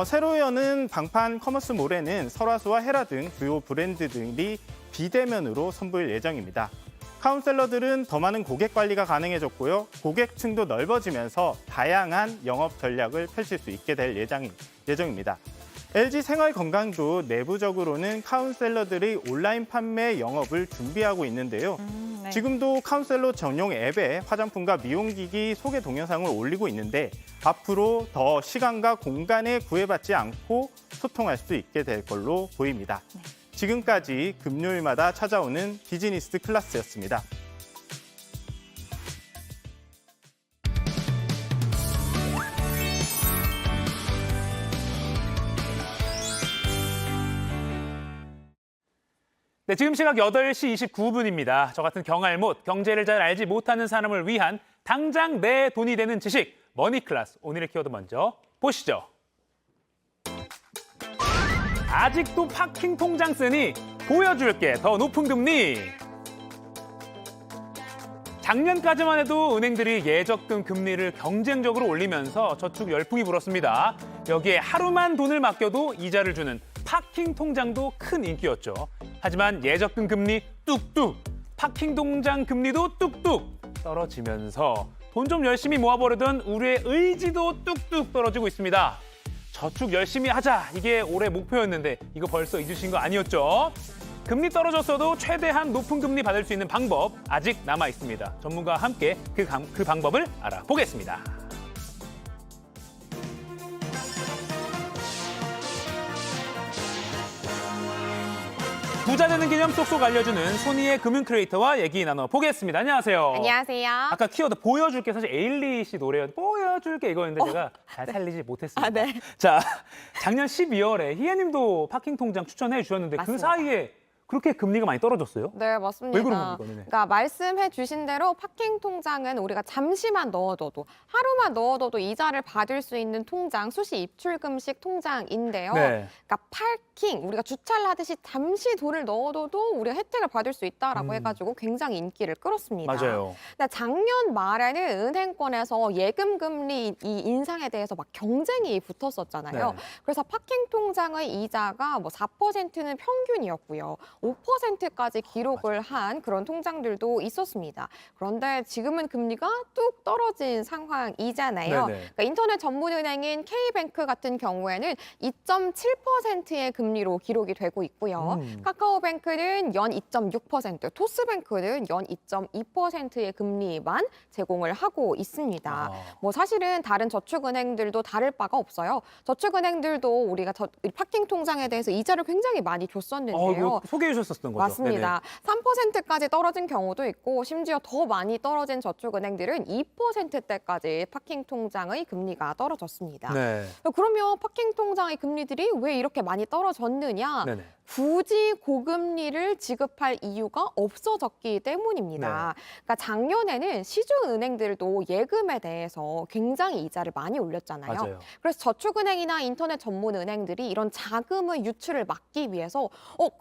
Speaker 14: 새로 여는 방판 커머스몰에는 설화수와 헤라 등 주요 브랜드들이 비대면으로 선보일 예정입니다. 카운셀러들은 더 많은 고객 관리가 가능해졌고요. 고객층도 넓어지면서 다양한 영업 전략을 펼칠 수 있게 될 예정입니다. LG 생활건강도 내부적으로는 카운셀러들의 온라인 판매 영업을 준비하고 있는데요. 지금도 카운셀러 전용 앱에 화장품과 미용기기 소개 동영상을 올리고 있는데 앞으로 더 시간과 공간에 구애받지 않고 소통할 수 있게 될 걸로 보입니다. 지금까지 금요일마다 찾아오는 비즈니스 클래스였습니다.
Speaker 2: 네, 지금 시각 8시 29분입니다. 저 같은 경알못, 경제를 잘 알지 못하는 사람을 위한 당장 내 돈이 되는 지식, 머니클래스. 오늘의 키워드 먼저 보시죠. 아직도 파킹 통장 쓰니 보여줄게 더 높은 금리. 작년까지만 해도 은행들이 예적금 금리를 경쟁적으로 올리면서 저축 열풍이 불었습니다. 여기에 하루만 돈을 맡겨도 이자를 주는 파킹 통장도 큰 인기였죠. 하지만 예적금 금리 뚝뚝, 파킹 통장 금리도 뚝뚝 떨어지면서 돈 좀 열심히 모아보려던 우리의 의지도 뚝뚝 떨어지고 있습니다. 저축 열심히 하자, 이게 올해 목표였는데 이거 벌써 잊으신 거 아니었죠? 금리 떨어졌어도 최대한 높은 금리 받을 수 있는 방법 아직 남아 있습니다. 전문가와 함께 그 방법을 알아보겠습니다. 부자 되는 개념 쏙쏙 알려주는 손희의 금융 크리에이터와 얘기 나눠보겠습니다. 안녕하세요.
Speaker 3: 안녕하세요.
Speaker 2: 아까 키워드 보여줄게, 사실 에일리 씨 노래였는데 보여줄게 이거였는데 제가 잘 살리지 못했습니다.
Speaker 3: 아, 네.
Speaker 2: 자, 작년 12월에 희애님도 파킹 통장 추천해 주셨는데
Speaker 3: 맞습니다.
Speaker 2: 그 사이에 그렇게 금리가 많이 떨어졌어요?
Speaker 15: 네, 맞습니다.
Speaker 2: 왜 그런 겁니까? 네네.
Speaker 15: 그러니까 말씀해 주신 대로 파킹 통장은 우리가 잠시만 넣어둬도 하루만 넣어둬도 이자를 받을 수 있는 통장, 수시 입출금식 통장인데요.
Speaker 2: 네.
Speaker 15: 그러니까 파킹, 우리가 주차를 하듯이 잠시 돈을 넣어둬도 우리가 혜택을 받을 수 있다라고 해가지고 굉장히 인기를 끌었습니다.
Speaker 2: 맞아요.
Speaker 15: 근데 작년 말에는 은행권에서 예금 금리 이 인상에 대해서 막 경쟁이 붙었었잖아요.
Speaker 2: 네.
Speaker 15: 그래서 파킹 통장의 이자가 뭐 4%는 평균이었고요. 5%까지 기록을 한 그런 통장들도 있었습니다. 그런데 지금은 금리가 뚝 떨어진 상황이잖아요.
Speaker 2: 네네.
Speaker 15: 그러니까 인터넷 전문은행인 K뱅크 같은 경우에는 2.7%의 금리로 기록이 되고 있고요. 카카오뱅크는 연 2.6%, 토스뱅크는 연 2.2%의 금리만 제공을 하고 있습니다. 뭐 사실은 다른 저축은행들도 다를 바가 없어요. 저축은행들도 우리가 파킹 통장에 대해서 이자를 굉장히 많이 줬었는데요.
Speaker 2: 이거 소개해 주셨었던 거죠?
Speaker 15: 맞습니다. 3%까지 떨어진 경우도 있고 심지어 더 많이 떨어진 저축은행들은 2%대까지 파킹 통장의 금리가 떨어졌습니다.
Speaker 2: 네.
Speaker 15: 그러면 파킹 통장의 금리들이 왜 이렇게 많이 떨어졌느냐?
Speaker 2: 네네.
Speaker 15: 굳이 고금리를 지급할 이유가 없어졌기 때문입니다. 그러니까 작년에는 시중은행들도 예금에 대해서 굉장히 이자를 많이 올렸잖아요.
Speaker 2: 맞아요.
Speaker 15: 그래서 저축은행이나 인터넷 전문은행들이 이런 자금의 유출을 막기 위해서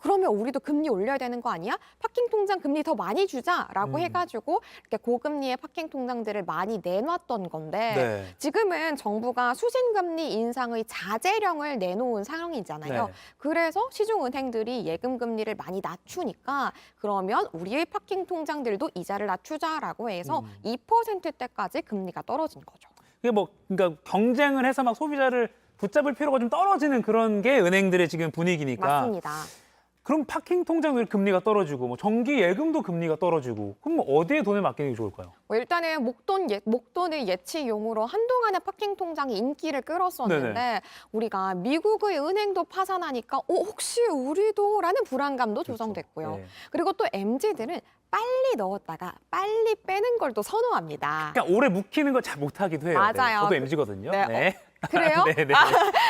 Speaker 15: 그러면 우리도 금리 올려야 되는 거 아니야? 파킹 통장 금리 더 많이 주자라고 해가지고 이렇게 고금리의 파킹 통장들을 많이 내놨던 건데
Speaker 2: 네.
Speaker 15: 지금은 정부가 수신금리 인상의 자제령을 내놓은 상황이잖아요.
Speaker 2: 네.
Speaker 15: 그래서 시중은행들이 예금 금리를 많이 낮추니까 그러면 우리의 파킹 통장들도 이자를 낮추자라고 해서 2%대까지 금리가 떨어진 거죠.
Speaker 2: 이게 뭐 그러니까 경쟁을 해서 막 소비자를 붙잡을 필요가 좀 떨어지는 그런 게 은행들의 지금 분위기니까.
Speaker 15: 맞습니다.
Speaker 2: 그럼 파킹 통장도 금리가 떨어지고 뭐 정기 예금도 금리가 떨어지고 그럼 뭐 어디에 돈을 맡기는 게 좋을까요?
Speaker 15: 일단은 목돈을 예치용으로 한동안은 파킹 통장이 인기를 끌었었는데
Speaker 2: 네네.
Speaker 15: 우리가 미국의 은행도 파산하니까 혹시 우리도? 라는 불안감도 조성됐고요.
Speaker 2: 네.
Speaker 15: 그리고 또 MZ들은 빨리 넣었다가 빨리 빼는 걸 또 선호합니다.
Speaker 2: 그냥 오래 묵히는 거 잘 못하기도 해요.
Speaker 15: 맞아요.
Speaker 2: 저도 MZ거든요.
Speaker 15: 네. 그래요?
Speaker 2: 네네.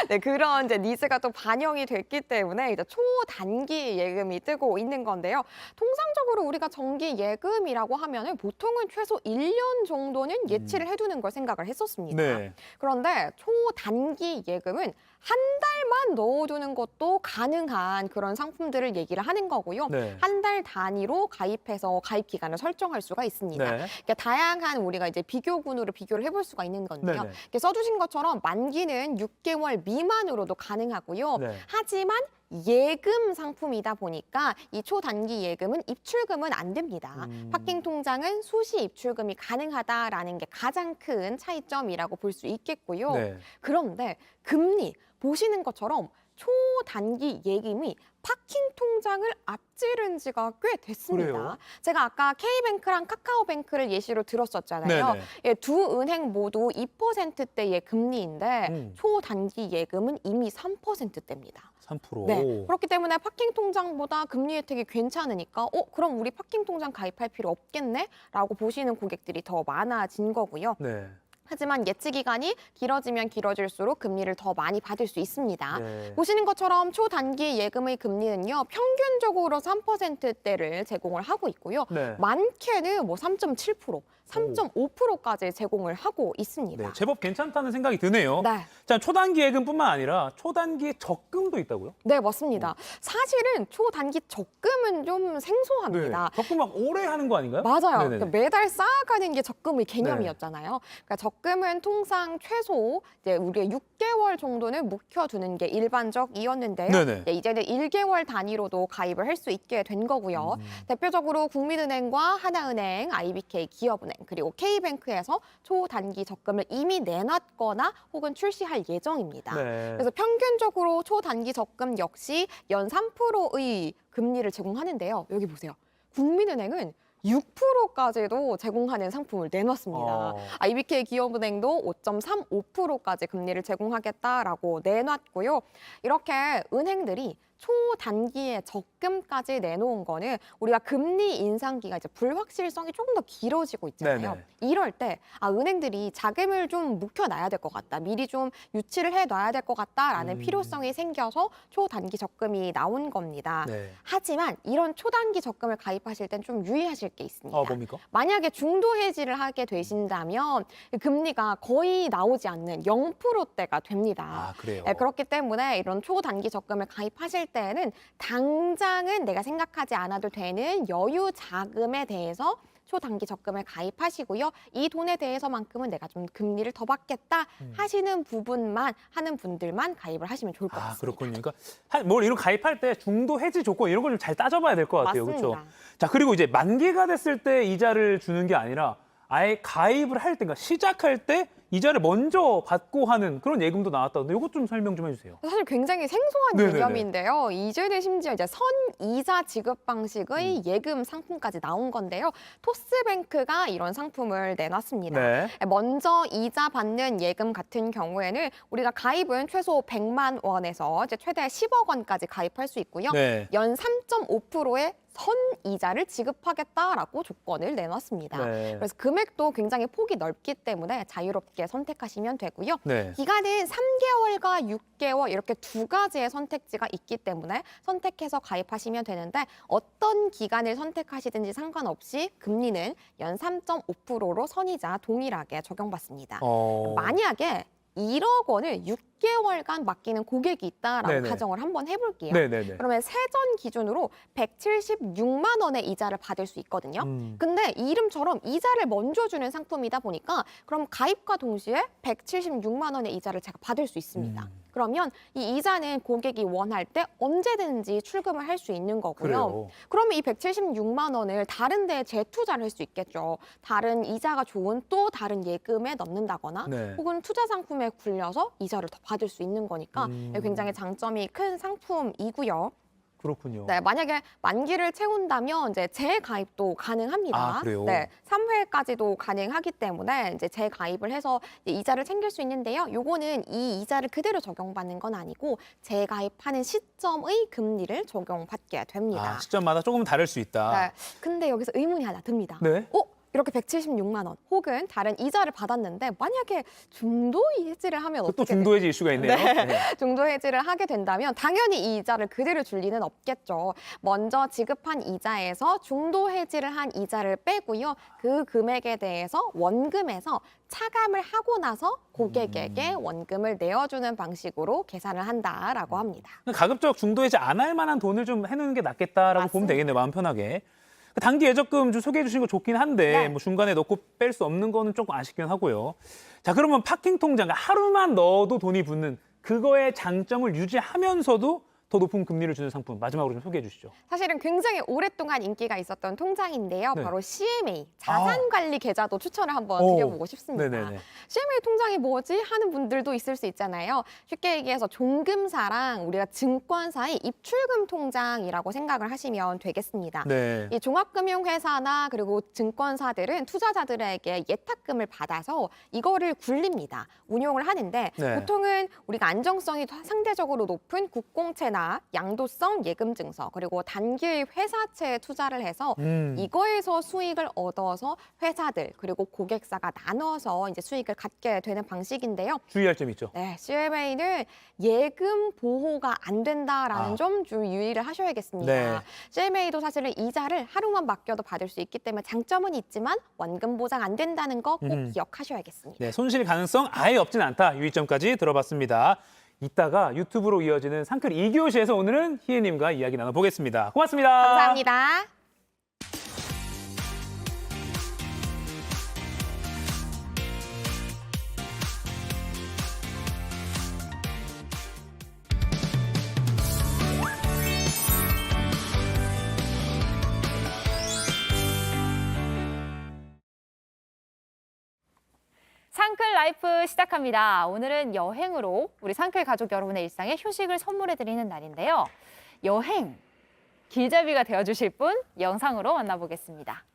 Speaker 15: 네, 그런 이제 니즈가 또 반영이 됐기 때문에 이제 초단기 예금이 뜨고 있는 건데요. 통상적으로 우리가 정기 예금이라고 하면은 보통은 최소 1년 정도는 예치를 해두는 걸 생각을 했었습니다.
Speaker 2: 네.
Speaker 15: 그런데 초단기 예금은 한 달만 넣어두는 것도 가능한 그런 상품들을 얘기를 하는 거고요.
Speaker 2: 네.
Speaker 15: 한 달 단위로 가입해서 가입 기간을 설정할 수가 있습니다.
Speaker 2: 네.
Speaker 15: 그러니까 다양한 우리가 이제 비교군으로 비교를 해볼 수가 있는 건데요.
Speaker 2: 네네.
Speaker 15: 이렇게 써주신 것처럼 만기는 6개월 미만으로도 가능하고요.
Speaker 2: 네.
Speaker 15: 하지만 예금 상품이다 보니까 이 초단기 예금은 입출금은 안 됩니다. 파킹 통장은 수시 입출금이 가능하다라는 게 가장 큰 차이점이라고 볼 수 있겠고요.
Speaker 2: 네.
Speaker 15: 그런데 금리 보시는 것처럼 초단기 예금이 파킹 통장을 앞지른 지가 꽤 됐습니다.
Speaker 2: 그래요?
Speaker 15: 제가 아까 K뱅크랑 카카오뱅크를 예시로 들었었잖아요.
Speaker 2: 네네.
Speaker 15: 예, 두 은행 모두 2%대의 금리인데 초단기 예금은 이미 3%대입니다.
Speaker 2: 3%.
Speaker 15: 네. 그렇기 때문에 파킹 통장보다 금리 혜택이 괜찮으니까 그럼 우리 파킹 통장 가입할 필요 없겠네? 라고 보시는 고객들이 더 많아진 거고요.
Speaker 2: 네.
Speaker 15: 하지만 예치 기간이 길어지면 길어질수록 금리를 더 많이 받을 수 있습니다.
Speaker 2: 네.
Speaker 15: 보시는 것처럼 초단기 예금의 금리는요. 평균적으로 3%대를 제공을 하고 있고요.
Speaker 2: 네.
Speaker 15: 많게는 뭐 3.7%, 3.5%까지 제공을 하고 있습니다.
Speaker 2: 네, 제법 괜찮다는 생각이 드네요.
Speaker 15: 네.
Speaker 2: 자, 초단기 예금뿐만 아니라 초단기 적금도 있다고요?
Speaker 15: 네, 맞습니다. 사실은 초단기 적금은 좀 생소합니다.
Speaker 2: 적금 막 오래 하는 거 아닌가요?
Speaker 15: 맞아요.
Speaker 2: 네네네.
Speaker 15: 그러니까 매달 쌓아가는 게 적금의 개념이었잖아요. 그러니까 적금은 통상 최소 이제 우리가 6개월 정도는 묵혀두는 게 일반적이었는데요.
Speaker 2: 네네.
Speaker 15: 이제는 1개월 단위로도 가입을 할 수 있게 된 거고요. 대표적으로 국민은행과 하나은행, IBK, 기업은행, 그리고 K뱅크에서 초단기 적금을 이미 내놨거나 혹은 출시할 예정입니다.
Speaker 2: 네.
Speaker 15: 그래서 평균적으로 초단기 적금 역시 연 3%의 금리를 제공하는데요. 여기 보세요. 국민은행은 6%까지도 제공하는 상품을 내놨습니다. IBK 기업은행도 5.35%까지 금리를 제공하겠다라고 내놨고요. 이렇게 은행들이 초단기의 적금까지 내놓은 거는 우리가 금리 인상기가 이제 불확실성이 조금 더 길어지고 있잖아요.
Speaker 2: 네네.
Speaker 15: 이럴 때 은행들이 자금을 좀 묵혀놔야 될 것 같다. 미리 좀 유치를 해놔야 될 것 같다라는 필요성이 생겨서 초단기 적금이 나온 겁니다.
Speaker 2: 네.
Speaker 15: 하지만 이런 초단기 적금을 가입하실 땐 좀 유의하실 게 있습니다.
Speaker 2: 뭡니까?
Speaker 15: 만약에 중도 해지를 하게 되신다면 금리가 거의 나오지 않는 0%대가 됩니다.
Speaker 2: 그래요.
Speaker 15: 네, 그렇기 때문에 이런 초단기 적금을 가입하실 때는 당장은 내가 생각하지 않아도 되는 여유 자금에 대해서 초단기 적금을 가입하시고요. 이 돈에 대해서만큼은 내가 좀 금리를 더 받겠다 하시는 부분만 하는 분들만 가입을 하시면 좋을 것 같습니다.
Speaker 2: 그렇군요. 그러니까 뭘 이런 가입할 때 중도 해지 조건 이런 걸 좀 잘 따져봐야 될 것 같아요.
Speaker 15: 맞습니다.
Speaker 2: 그렇죠? 자, 그리고 이제 만기가 됐을 때 이자를 주는 게 아니라 아예 가입을 할 때, 그러니까 시작할 때 이자를 먼저 받고 하는 그런 예금도 나왔다는데 이것 좀 설명 좀 해주세요.
Speaker 15: 사실 굉장히 생소한
Speaker 2: 네네네.
Speaker 15: 개념인데요. 이제는 심지어 이제 선이자 지급 방식의 예금 상품까지 나온 건데요. 토스뱅크가 이런 상품을 내놨습니다.
Speaker 2: 네.
Speaker 15: 먼저 이자 받는 예금 같은 경우에는 우리가 가입은 최소 100만 원에서 이제 최대 10억 원까지 가입할 수 있고요.
Speaker 2: 네.
Speaker 15: 연 3.5%의 선이자를 지급하겠다라고 조건을 내놨습니다.
Speaker 2: 네.
Speaker 15: 그래서 금액도 굉장히 폭이 넓기 때문에 자유롭게 선택하시면 되고요.
Speaker 2: 네.
Speaker 15: 기간은 3개월과 6개월 이렇게 두 가지의 선택지가 있기 때문에 선택해서 가입하시면 되는데 어떤 기간을 선택하시든지 상관없이 금리는 연 3.5%로 선이자 동일하게 적용받습니다. 만약에 1억 원을 6개월간 맡기는 고객이 있다라고
Speaker 2: 네네.
Speaker 15: 가정을 한번 해볼게요.
Speaker 2: 네네네.
Speaker 15: 그러면 세전 기준으로 176만 원의 이자를 받을 수 있거든요. 근데 이름처럼 이자를 먼저 주는 상품이다 보니까 그럼 가입과 동시에 176만 원의 이자를 제가 받을 수 있습니다. 그러면 이 이자는 고객이 원할 때 언제든지 출금을 할 수 있는 거고요.
Speaker 2: 그래요.
Speaker 15: 그러면 이 176만 원을 다른 데에 재투자를 할 수 있겠죠. 다른 이자가 좋은 또 다른 예금에 넣는다거나
Speaker 2: 네.
Speaker 15: 혹은 투자 상품에 굴려서 이자를 더 받을 수 있는 거니까 굉장히 장점이 큰 상품이고요.
Speaker 2: 그렇군요.
Speaker 15: 네, 만약에 만기를 채운다면 이제 재가입도 가능합니다.
Speaker 2: 그래요?
Speaker 15: 네, 3회까지도 가능하기 때문에 이제 재가입을 해서 이자를 챙길 수 있는데요. 요거는 이 이자를 그대로 적용받는 건 아니고 재가입하는 시점의 금리를 적용받게 됩니다.
Speaker 2: 시점마다 조금 다를 수 있다.
Speaker 15: 네, 근데 여기서 의문이 하나 듭니다.
Speaker 2: 네.
Speaker 15: 이렇게 176만 원 혹은 다른 이자를 받았는데 만약에 중도 해지를 하면
Speaker 2: 또
Speaker 15: 어떻게
Speaker 2: 중도 해지 이슈가 있네요.
Speaker 15: 네. 중도 해지를 하게 된다면 당연히 이 이자를 그대로 줄 리는 없겠죠. 먼저 지급한 이자에서 중도 해지를 한 이자를 빼고요. 그 금액에 대해서 원금에서 차감을 하고 나서 고객에게 원금을 내어주는 방식으로 계산을 한다라고 합니다.
Speaker 2: 가급적 중도 해지 안 할 만한 돈을 좀 해놓는 게 낫겠다라고 보면 되겠네요. 마음 편하게. 단기 예적금 좀 소개해 주신 거 좋긴 한데
Speaker 15: 네.
Speaker 2: 뭐 중간에 넣고 뺄 수 없는 거는 조금 아쉽긴 하고요. 자, 그러면 파킹 통장, 하루만 넣어도 돈이 붙는 그거의 장점을 유지하면서도 더 높은 금리를 주는 상품 마지막으로 좀 소개해 주시죠.
Speaker 15: 사실은 굉장히 오랫동안 인기가 있었던 통장인데요.
Speaker 2: 네.
Speaker 15: 바로 CMA, 자산관리 계좌도 추천을 한번 드려보고 싶습니다.
Speaker 2: 네네네.
Speaker 15: CMA 통장이 뭐지? 하는 분들도 있을 수 있잖아요. 쉽게 얘기해서 종금사랑 우리가 증권사의 입출금 통장이라고 생각을 하시면 되겠습니다.
Speaker 2: 네.
Speaker 15: 이 종합금융회사나 그리고 증권사들은 투자자들에게 예탁금을 받아서 이거를 굴립니다. 운용을 하는데
Speaker 2: 네.
Speaker 15: 보통은 우리가 안정성이 상대적으로 높은 국공채나 양도성 예금증서 그리고 단기 회사채에 투자를 해서 이거에서 수익을 얻어서 회사들 그리고 고객사가 나눠서 이제 수익을 갖게 되는 방식인데요.
Speaker 2: 주의할 점이 있죠.
Speaker 15: 네, CMA는 예금 보호가 안 된다라는 점 좀 유의를 하셔야겠습니다.
Speaker 2: 네.
Speaker 15: CMA도 사실은 이자를 하루만 맡겨도 받을 수 있기 때문에 장점은 있지만 원금 보장 안 된다는 거 꼭 기억하셔야겠습니다.
Speaker 2: 네, 손실 가능성 아예 없진 않다. 유의점까지 들어봤습니다. 이따가 유튜브로 이어지는 상클 2교시에서 오늘은 희애님과 이야기 나눠보겠습니다. 고맙습니다.
Speaker 15: 감사합니다.
Speaker 1: 상클 라이프 시작합니다. 오늘은 여행으로 우리 상클 가족 여러분의 일상에 휴식을 선물해드리는 날인데요. 여행, 길잡이가 되어주실 분 영상으로 만나보겠습니다.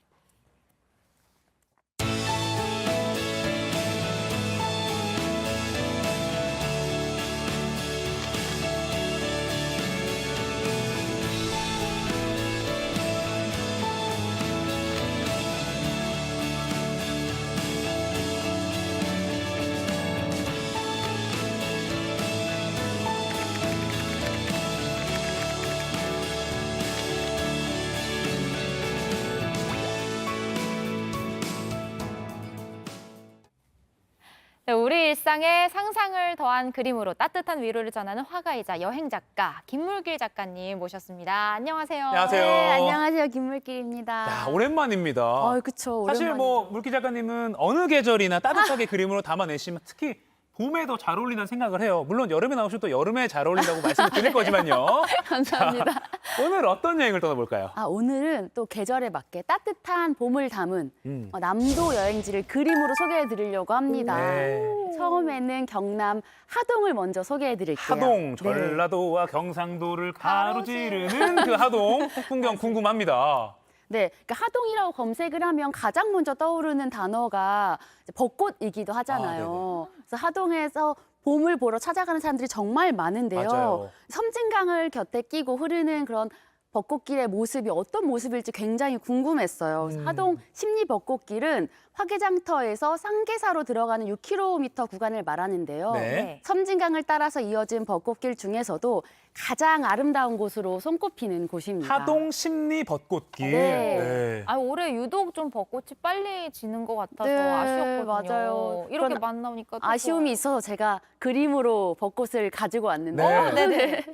Speaker 1: 네, 우리 일상에 상상을 더한 그림으로 따뜻한 위로를 전하는 화가이자 여행 작가 김물길 작가님 모셨습니다. 안녕하세요.
Speaker 2: 안녕하세요.
Speaker 16: 네, 안녕하세요. 김물길입니다.
Speaker 2: 야, 오랜만입니다.
Speaker 16: 그쵸.
Speaker 2: 사실 뭐 물길 작가님은 어느 계절이나 따뜻하게 그림으로 담아내시면 특히 봄에 더 잘 어울린다는 생각을 해요. 물론 여름에 나오시면 또 여름에 잘 어울린다고 말씀을 드릴 거지만요.
Speaker 16: 감사합니다.
Speaker 2: 자, 오늘 어떤 여행을 떠나볼까요?
Speaker 16: 오늘은 또 계절에 맞게 따뜻한 봄을 담은 남도 여행지를 그림으로 소개해 드리려고 합니다.
Speaker 2: 네.
Speaker 16: 처음에는 경남 하동을 먼저 소개해 드릴게요.
Speaker 2: 하동, 전라도와 경상도를 가로지르는 그 하동 풍경 궁금합니다.
Speaker 16: 네, 그러니까 하동이라고 검색을 하면 가장 먼저 떠오르는 단어가 이제 벚꽃이기도 하잖아요. 그래서 하동에서 봄을 보러 찾아가는 사람들이 정말 많은데요.
Speaker 2: 맞아요.
Speaker 16: 섬진강을 곁에 끼고 흐르는 그런 벚꽃길의 모습이 어떤 모습일지 굉장히 궁금했어요. 그래서 하동 심리 벚꽃길은 화개장터에서 쌍계사로 들어가는 6km 구간을 말하는데요.
Speaker 2: 네.
Speaker 16: 섬진강을 따라서 이어진 벚꽃길 중에서도 가장 아름다운 곳으로 손꼽히는 곳입니다.
Speaker 2: 하동 심리 벚꽃길.
Speaker 16: 네.
Speaker 1: 올해 유독 좀 벚꽃이 빨리 지는 것 같아서
Speaker 16: 네,
Speaker 1: 아쉬웠거든요.
Speaker 16: 맞아요.
Speaker 1: 이렇게
Speaker 16: 그런
Speaker 1: 만나니까 또
Speaker 16: 아쉬움이
Speaker 1: 좋아요.
Speaker 16: 있어서 제가 그림으로 벚꽃을 가지고 왔는데요.
Speaker 2: 네.
Speaker 1: 네네.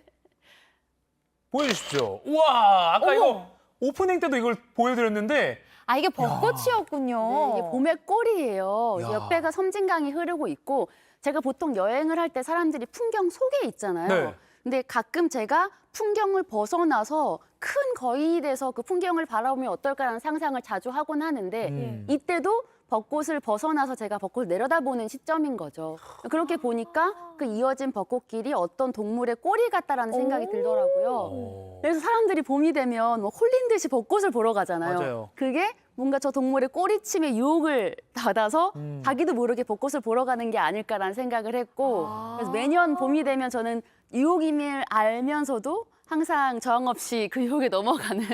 Speaker 2: 보여주십시오. 우와, 아까 이거 오프닝 때도 이걸 보여드렸는데
Speaker 1: 이게 벚꽃이었군요.
Speaker 16: 네, 이게 봄의 꼴이에요.
Speaker 2: 야.
Speaker 16: 옆에가 섬진강이 흐르고 있고 제가 보통 여행을 할 때 사람들이 풍경 속에 있잖아요.
Speaker 2: 네.
Speaker 16: 근데 가끔 제가 풍경을 벗어나서 큰 거인이 돼서 그 풍경을 바라보면 어떨까라는 상상을 자주 하곤 하는데 이때도 벚꽃을 벗어나서 제가 벚꽃을 내려다보는 시점인 거죠. 그렇게 보니까 그 이어진 벚꽃길이 어떤 동물의 꼬리 같다라는 생각이 들더라고요. 그래서 사람들이 봄이 되면 뭐 홀린 듯이 벚꽃을 보러 가잖아요.
Speaker 2: 맞아요.
Speaker 16: 그게 뭔가 저 동물의 꼬리침에 유혹을 받아서 자기도 모르게 벚꽃을 보러 가는 게 아닐까라는 생각을 했고 그래서 매년 봄이 되면 저는 유혹임을 알면서도 항상 저항 없이 그 유혹에 넘어가는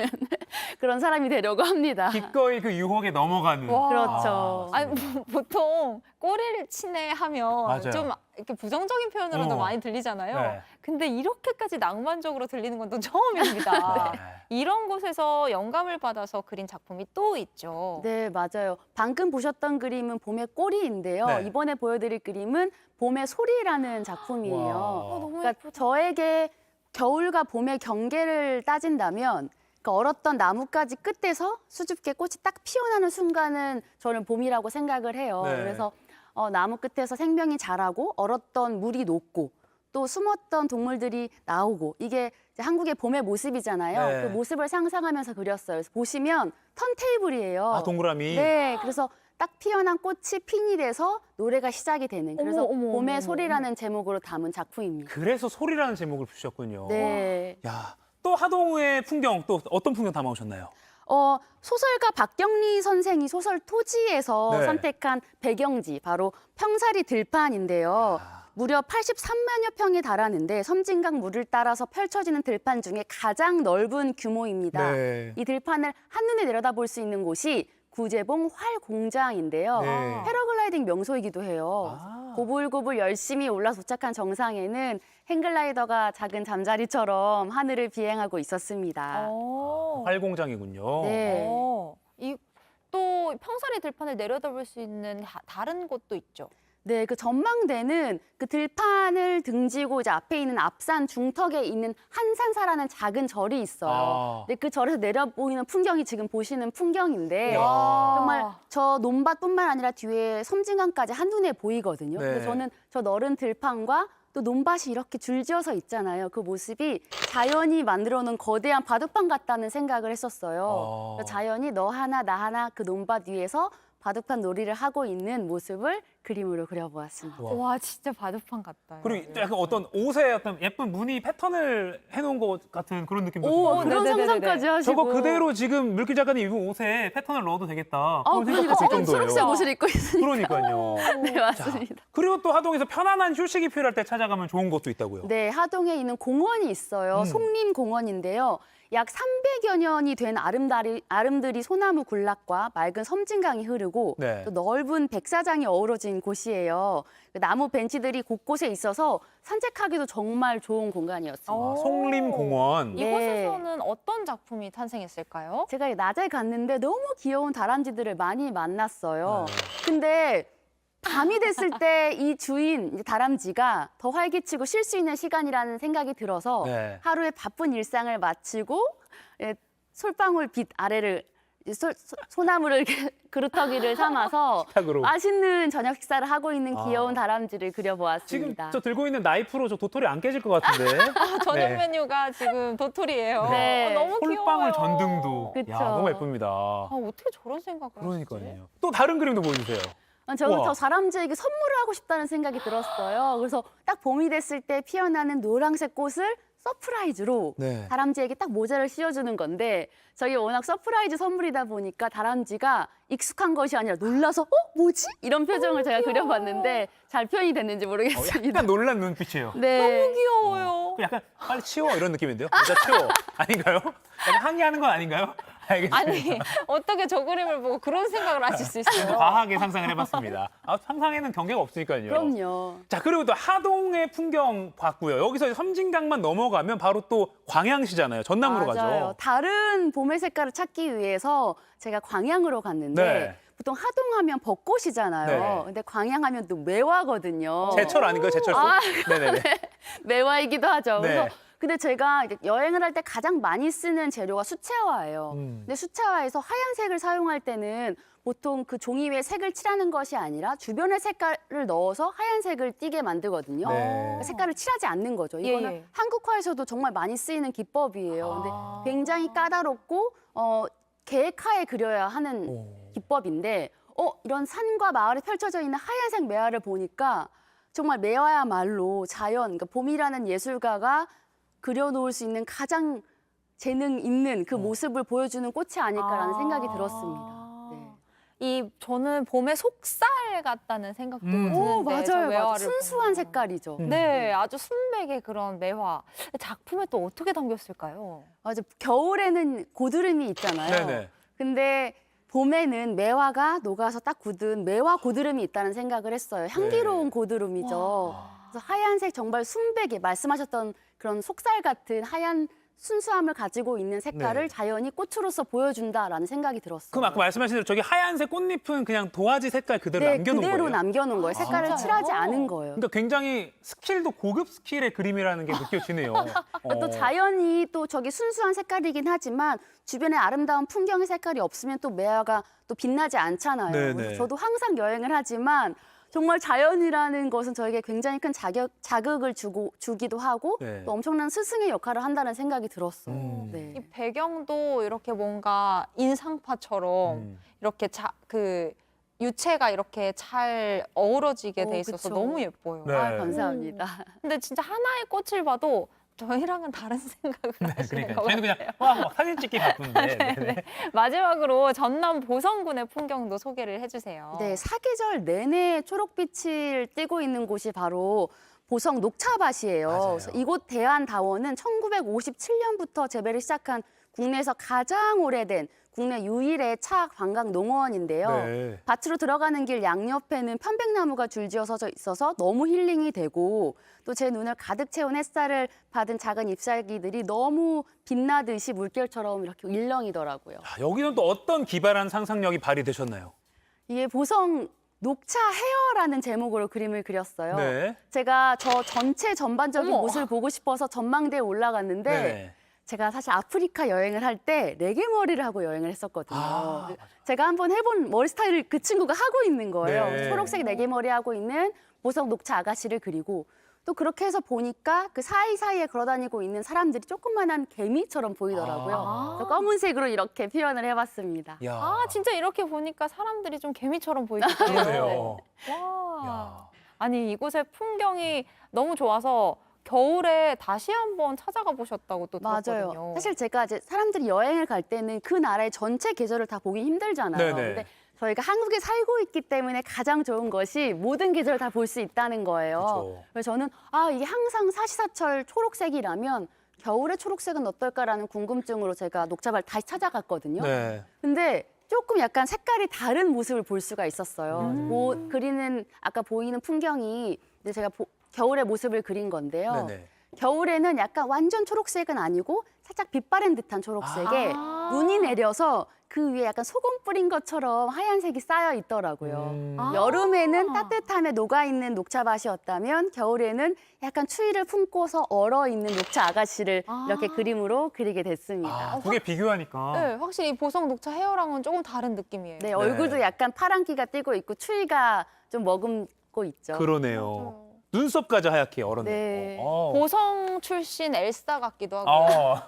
Speaker 16: 그런 사람이 되려고 합니다.
Speaker 2: 기꺼이 그 유혹에 넘어가는.
Speaker 16: 그렇죠.
Speaker 1: 보통 꼬리를 치네 하면
Speaker 2: 맞아요.
Speaker 1: 좀 이렇게 부정적인 표현으로도 많이 들리잖아요.
Speaker 2: 네.
Speaker 1: 근데 이렇게까지 낭만적으로 들리는 건 또 처음입니다. 이런 곳에서 영감을 받아서 그린 작품이 또 있죠.
Speaker 16: 네, 맞아요. 방금 보셨던 그림은 봄의 꼬리인데요.
Speaker 2: 네.
Speaker 16: 이번에 보여드릴 그림은 봄의 소리라는 작품이에요.
Speaker 2: 와.
Speaker 1: 너무
Speaker 16: 그러니까 저에게 겨울과 봄의 경계를 따진다면 그 얼었던 나뭇가지 끝에서 수줍게 꽃이 딱 피어나는 순간은 저는 봄이라고 생각을 해요.
Speaker 2: 네.
Speaker 16: 그래서 나무 끝에서 생명이 자라고 얼었던 물이 녹고 또 숨었던 동물들이 나오고 이게 이제 한국의 봄의 모습이잖아요.
Speaker 2: 네.
Speaker 16: 그 모습을 상상하면서 그렸어요. 그래서 보시면 턴테이블이에요.
Speaker 2: 동그라미.
Speaker 16: 네, 그래서 딱 피어난 꽃이 핀이 돼서 노래가 시작이 되는 그래서
Speaker 1: 어머,
Speaker 16: 봄의
Speaker 1: 어머,
Speaker 16: 소리라는 제목으로 담은 작품입니다.
Speaker 2: 그래서 소리라는 제목을 붙이셨군요.
Speaker 16: 네.
Speaker 2: 야, 또 하동의 풍경 또 어떤 풍경 담아오셨나요?
Speaker 16: 소설가 박경리 선생이 소설 토지에서
Speaker 2: 네.
Speaker 16: 선택한 배경지 바로 평사리 들판인데요. 무려 83만여 평에 달하는데 섬진강 물을 따라서 펼쳐지는 들판 중에 가장 넓은 규모입니다.
Speaker 2: 네.
Speaker 16: 이 들판을 한눈에 내려다볼 수 있는 곳이 구제봉 활공장인데요.
Speaker 2: 네.
Speaker 16: 패러글라이딩 명소이기도 해요. 고불고불 열심히 올라 도착한 정상에는 행글라이더가 작은 잠자리처럼 하늘을 비행하고 있었습니다.
Speaker 2: 활공장이군요.
Speaker 16: 네.
Speaker 1: 또 평사리 들판을 내려다볼 수 있는 다른 곳도 있죠.
Speaker 16: 네, 그 전망대는 그 들판을 등지고 이제 앞에 있는 앞산 중턱에 있는 한산사라는 작은 절이 있어요. 근데 그 절에서 내려보이는 풍경이 지금 보시는 풍경인데 정말 저 논밭뿐만 아니라 뒤에 섬진강까지 한눈에 보이거든요.
Speaker 2: 네.
Speaker 16: 근데 저는 저 너른 들판과 또 논밭이 이렇게 줄지어서 있잖아요. 그 모습이 자연이 만들어 놓은 거대한 바둑판 같다는 생각을 했었어요. 자연이 너 하나 나 하나 그 논밭 위에서 바둑판 놀이를 하고 있는 모습을 그림으로 그려보았습니다.
Speaker 1: 와, 진짜 바둑판 같다.
Speaker 2: 그리고 또 약간 어떤 옷에 어떤 예쁜 무늬 패턴을 해놓은 것 같은 그런 느낌도
Speaker 16: 오,
Speaker 2: 들어요.
Speaker 16: 그런 상상까지 하시고.
Speaker 2: 저거 그대로 지금 물길 작가님 입은 옷에 패턴을 넣어도 되겠다. 그런
Speaker 16: 그러니까
Speaker 2: 생각도 들
Speaker 16: 지금
Speaker 2: 정도예요.
Speaker 16: 초록색 옷을 입고 있으니까.
Speaker 2: 그러니까요.
Speaker 16: 네, 맞습니다.
Speaker 2: 그리고 또 하동에서 편안한 휴식이 필요할 때 찾아가면 좋은 곳도 있다고요.
Speaker 16: 네, 하동에 있는 공원이 있어요. 송림공원인데요. 약 300여 년이 된 아름드리 소나무 군락과 맑은 섬진강이 흐르고
Speaker 2: 네.
Speaker 16: 또 넓은 백사장이 어우러진 곳이에요. 그 나무 벤치들이 곳곳에 있어서 산책하기도 정말 좋은 공간이었습니다.
Speaker 2: 송림공원.
Speaker 16: 네.
Speaker 1: 이곳에서는 어떤 작품이 탄생했을까요?
Speaker 16: 제가 낮에 갔는데 너무 귀여운 다람쥐들을 많이 만났어요. 근데 밤이 됐을 때 이 주인 이제 다람쥐가 더 활기치고 쉴 수 있는 시간이라는 생각이 들어서
Speaker 2: 네.
Speaker 16: 하루의 바쁜 일상을 마치고 솔방울 빛 아래를 소나무를 이렇게 그루터기를 삼아서
Speaker 2: 식탁으로.
Speaker 16: 맛있는 저녁 식사를 하고 있는 귀여운 다람쥐를
Speaker 2: 지금
Speaker 16: 그려보았습니다.
Speaker 2: 저 들고 있는 나이프로 저 도토리 안 깨질 것 같은데.
Speaker 1: 저녁
Speaker 2: 네.
Speaker 1: 메뉴가 지금 도토리예요.
Speaker 16: 네.
Speaker 1: 너무 귀여워요.
Speaker 2: 홀방울 전등도.
Speaker 16: 그쵸.
Speaker 2: 야, 너무 예쁩니다.
Speaker 1: 아, 어떻게 저런 생각을 하시지?
Speaker 2: 그러니까요. 또 다른 그림도 보여주세요.
Speaker 16: 저는
Speaker 2: 우와.
Speaker 16: 저 다람쥐에게 선물을 하고 싶다는 생각이 들었어요. 그래서 딱 봄이 됐을 때 피어나는 노란색 꽃을 서프라이즈로
Speaker 2: 네.
Speaker 16: 다람쥐에게 딱 모자를 씌워주는 건데 저희 워낙 서프라이즈 선물이다 보니까 다람쥐가 익숙한 것이 아니라 놀라서 뭐지? 이런 표정을 제가 그려봤는데 잘 표현이 됐는지 모르겠습니다.
Speaker 2: 약간 놀란 눈빛이에요.
Speaker 16: 네.
Speaker 1: 너무 귀여워요.
Speaker 2: 약간 빨리 치워 이런 느낌인데요. 모자 치워. 아닌가요? 약간 항의하는 건 아닌가요? 알겠습니다.
Speaker 1: 아니, 어떻게 저 그림을 보고 그런 생각을 하실 수 있어요?
Speaker 2: 과하게 상상을 해봤습니다. 상상에는 경계가 없으니까요.
Speaker 16: 그럼요.
Speaker 2: 자, 그리고 또 하동의 풍경 봤고요. 여기서 섬진강만 넘어가면 바로 또 광양시잖아요. 전남으로
Speaker 16: 맞아요.
Speaker 2: 가죠.
Speaker 16: 다른 봄의 색깔을 찾기 위해서 제가 광양으로 갔는데
Speaker 2: 네.
Speaker 16: 보통 하동하면 벚꽃이잖아요.
Speaker 2: 네.
Speaker 16: 근데 광양하면 또 매화거든요.
Speaker 2: 제철 아닌가요? 제철소?
Speaker 16: 아,
Speaker 2: 네네네.
Speaker 16: 매화이기도 하죠.
Speaker 2: 네.
Speaker 16: 그래서 근데 제가 이제 여행을 할 때 가장 많이 쓰는 재료가 수채화예요. 근데 수채화에서 하얀색을 사용할 때는 보통 그 종이 위에 색을 칠하는 것이 아니라 주변에 색깔을 넣어서 하얀색을 띠게 만들거든요.
Speaker 2: 네.
Speaker 16: 그러니까 색깔을 칠하지 않는 거죠. 이거는
Speaker 1: 예.
Speaker 16: 한국화에서도 정말 많이 쓰이는 기법이에요. 근데
Speaker 2: 아.
Speaker 16: 굉장히 까다롭고 계획하에 그려야 하는 기법인데 이런 산과 마을이 펼쳐져 있는 하얀색 매화를 보니까 정말 매화야말로 자연, 그러니까 봄이라는 예술가가 그려놓을 수 있는 가장 재능 있는 그 모습을 보여주는 꽃이 아닐까라는 생각이 들었습니다. 네.
Speaker 1: 저는 봄의 속살 같다는 생각도 드는데.
Speaker 16: 오, 맞아요.
Speaker 1: 저
Speaker 16: 맞아요.
Speaker 1: 매화를
Speaker 16: 순수한
Speaker 1: 보면.
Speaker 16: 색깔이죠.
Speaker 1: 네, 아주 순백의 그런 매화. 작품에 또 어떻게 담겼을까요?
Speaker 16: 맞아. 겨울에는 고드름이 있잖아요.
Speaker 2: 네네.
Speaker 16: 근데 봄에는 매화가 녹아서 딱 굳은 매화 고드름이 있다는 생각을 했어요. 향기로운 고드름이죠. 그래서 하얀색 정말 순백이 말씀하셨던 그런 속살 같은 하얀 순수함을 가지고 있는 색깔을
Speaker 2: 네.
Speaker 16: 자연이 꽃으로서 보여준다라는 생각이 들었어요.
Speaker 2: 그럼 아까 말씀하신 대로 저기 하얀색 꽃잎은 그냥 도화지 색깔 그대로
Speaker 16: 네,
Speaker 2: 남겨놓은
Speaker 16: 그대로
Speaker 2: 거예요?
Speaker 16: 남겨놓은 거예요. 색깔을
Speaker 1: 진짜요?
Speaker 16: 칠하지 않은 거예요.
Speaker 2: 그러니까 굉장히 스킬도 고급 스킬의 그림이라는 게 느껴지네요.
Speaker 16: 또 자연이 또 저기 순수한 색깔이긴 하지만 주변에 아름다운 풍경의 색깔이 없으면 또 매화가 또 빛나지 않잖아요.
Speaker 2: 네네.
Speaker 16: 그래서 저도 항상 여행을 하지만 정말 자연이라는 것은 저에게 굉장히 큰 자극을 주기도 하고
Speaker 2: 네.
Speaker 16: 또 엄청난 스승의 역할을 한다는 생각이 들었어요. 네.
Speaker 1: 이 배경도 이렇게 뭔가 인상파처럼 이렇게 그 유채가 이렇게 잘 어우러지게 돼 있어서
Speaker 16: 그쵸.
Speaker 1: 너무 예뻐요.
Speaker 2: 네.
Speaker 16: 아, 감사합니다.
Speaker 1: 근데 진짜 하나의 꽃을 봐도 저희랑은 다른 생각을 하시는
Speaker 2: 그러니까
Speaker 1: 것
Speaker 2: 저희는
Speaker 1: 같아요.
Speaker 2: 그냥 막 사진 찍기 바쁜데. 네네.
Speaker 1: 마지막으로 전남 보성군의 풍경도 소개를 해주세요.
Speaker 16: 네, 사계절 내내 초록빛을 띠고 있는 곳이 바로 보성 녹차밭이에요.
Speaker 2: 맞아요.
Speaker 16: 그래서 이곳 대한다원은 1957년부터 재배를 시작한 국내에서 가장 오래된 국내 유일의 차 관광 농원인데요.
Speaker 2: 네.
Speaker 16: 밭으로 들어가는 길 양옆에는 편백나무가 줄지어서 있어서 너무 힐링이 되고 또 제 눈을 가득 채운 햇살을 받은 작은 잎사귀들이 너무 빛나듯이 물결처럼 이렇게 일렁이더라고요.
Speaker 2: 여기는 또 어떤 기발한 상상력이 발휘되셨나요?
Speaker 16: 이게 보성 녹차 헤어라는 제목으로 그림을 그렸어요.
Speaker 2: 네.
Speaker 16: 제가 저 전체 전반적인
Speaker 1: 어머.
Speaker 16: 모습을 보고 싶어서 전망대에 올라갔는데
Speaker 2: 네네.
Speaker 16: 제가 사실 아프리카 여행을 할 때 레게 머리를 하고 여행을 했었거든요.
Speaker 2: 아,
Speaker 16: 제가 한번 해본 머리 스타일을 그 친구가 하고 있는 거예요.
Speaker 2: 네.
Speaker 16: 그래서 초록색 레게 머리 하고 있는 보성 녹차 아가씨를 그리고 또 그렇게 해서 보니까 그 사이사이에 걸어다니고 있는 사람들이 조그만한 개미처럼 보이더라고요. 그래서 검은색으로 이렇게 표현을 해봤습니다.
Speaker 2: 야.
Speaker 1: 아, 진짜 이렇게 보니까 사람들이 좀 개미처럼 보이시네요.
Speaker 2: 그러네요.
Speaker 1: 와.
Speaker 2: 야.
Speaker 1: 아니, 이곳의 풍경이 너무 좋아서 겨울에 다시 한번 찾아가 보셨다고 또 들었거든요.
Speaker 16: 맞아요. 사실 제가 이제 사람들이 여행을 갈 때는 그 나라의 전체 계절을 다 보기 힘들잖아요.
Speaker 2: 네네.
Speaker 16: 근데 저희가 한국에 살고 있기 때문에 가장 좋은 것이 모든 계절을 다 볼 수 있다는 거예요.
Speaker 2: 그쵸.
Speaker 16: 그래서 저는 이게 항상 사시사철 초록색이라면 겨울의 초록색은 어떨까라는 궁금증으로 제가 녹차밭 다시 찾아갔거든요.
Speaker 2: 네.
Speaker 16: 근데 조금 약간 색깔이 다른 모습을 볼 수가 있었어요. 그리는 아까 보이는 풍경이 이제 제가 겨울의 모습을 그린 건데요.
Speaker 2: 네네.
Speaker 16: 겨울에는 약간 완전 초록색은 아니고 살짝 빛바랜 듯한 초록색에 눈이 내려서 그 위에 약간 소금 뿌린 것처럼 하얀색이 쌓여 있더라고요.
Speaker 1: 아.
Speaker 16: 여름에는 따뜻함에 녹아있는 녹차밭이었다면 겨울에는 약간 추위를 품고서 얼어있는 녹차 아가씨를 이렇게 그림으로 그리게 됐습니다.
Speaker 2: 두 개 비교하니까.
Speaker 1: 네, 확실히 보성 녹차 헤어랑은 조금 다른 느낌이에요.
Speaker 16: 네, 얼굴도 약간 파란기가 띄고 있고 추위가 좀 머금고 있죠.
Speaker 2: 그러네요. 눈썹까지 하얗게 얼었네요.
Speaker 16: 네.
Speaker 1: 보성 출신 엘사 같기도 하고요.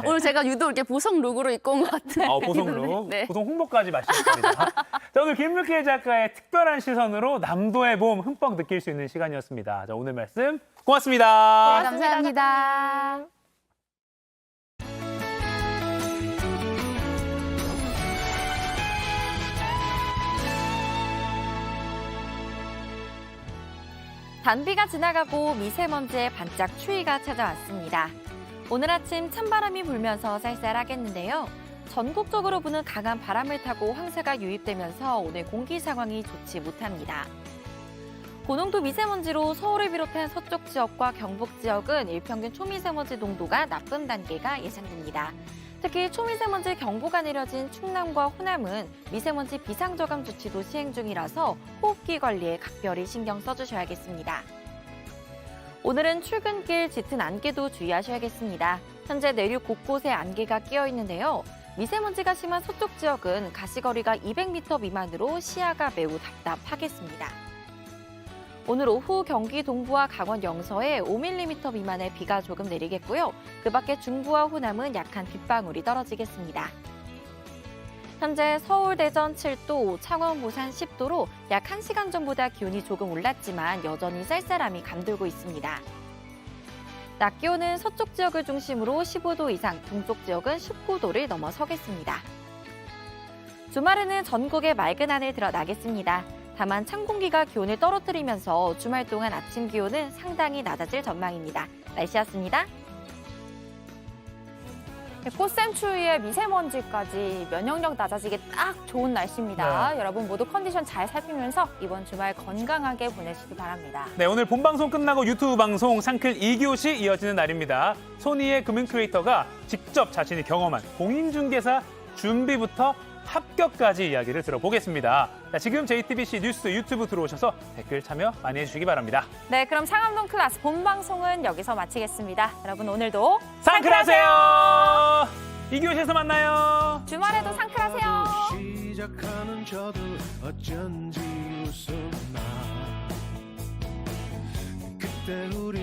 Speaker 2: 네.
Speaker 16: 오늘 제가 유독 이렇게 보성 룩으로 입고 온 것 같아요.
Speaker 2: 보성룩,
Speaker 16: 네.
Speaker 2: 보성 홍보까지 마시겠습니다. 자, 오늘 김묵희 작가의 특별한 시선으로 남도의 봄 흠뻑 느낄 수 있는 시간이었습니다. 자, 오늘 말씀 고맙습니다.
Speaker 16: 네, 감사합니다.
Speaker 3: 단비가 지나가고 미세먼지의 반짝 추위가 찾아왔습니다. 오늘 아침 찬바람이 불면서 쌀쌀하겠는데요. 전국적으로 부는 강한 바람을 타고 황사가 유입되면서 오늘 공기 상황이 좋지 못합니다. 고농도 미세먼지로 서울을 비롯한 서쪽 지역과 경북 지역은 일평균 초미세먼지 농도가 나쁨 단계가 예상됩니다. 특히 초미세먼지 경보가 내려진 충남과 호남은 미세먼지 비상저감 조치도 시행 중이라서 호흡기 관리에 각별히 신경 써주셔야겠습니다. 오늘은 출근길 짙은 안개도 주의하셔야겠습니다. 현재 내륙 곳곳에 안개가 끼어 있는데요. 미세먼지가 심한 서쪽 지역은 가시거리가 200m 미만으로 시야가 매우 답답하겠습니다. 오늘 오후 경기 동부와 강원 영서에 5mm 미만의 비가 조금 내리겠고요. 그 밖에 중부와 호남은 약한 빗방울이 떨어지겠습니다. 현재 서울, 대전 7도, 창원, 부산 10도로 약 1시간 전보다 기온이 조금 올랐지만 여전히 쌀쌀함이 감돌고 있습니다. 낮 기온은 서쪽 지역을 중심으로 15도 이상, 동쪽 지역은 19도를 넘어서겠습니다. 주말에는 전국에 맑은 하늘 드러나겠습니다. 다만 찬 공기가 기온을 떨어뜨리면서 주말 동안 아침 기온은 상당히 낮아질 전망입니다. 날씨였습니다.
Speaker 1: 꽃샘추위에 미세먼지까지 면역력 낮아지기 딱 좋은 날씨입니다.
Speaker 2: 네.
Speaker 1: 여러분 모두 컨디션 잘 살피면서 이번 주말 건강하게 보내시기 바랍니다.
Speaker 2: 네, 오늘 본방송 끝나고 유튜브 방송 상클 2교시 이어지는 날입니다. 소니의 금융 크리에이터가 직접 자신이 경험한 공인중개사 준비부터 합격까지 이야기를 들어보겠습니다. 자, 지금 JTBC 뉴스 유튜브 들어오셔서 댓글 참여 많이 해주시기 바랍니다.
Speaker 1: 네, 그럼 상암동 클래스 본방송은 여기서 마치겠습니다. 여러분 오늘도
Speaker 2: 상클하세요. 2교시에서 만나요.
Speaker 1: 주말에도 상클하세요.
Speaker 17: 시작하는 저도 어쩐지 웃음나 그때 우리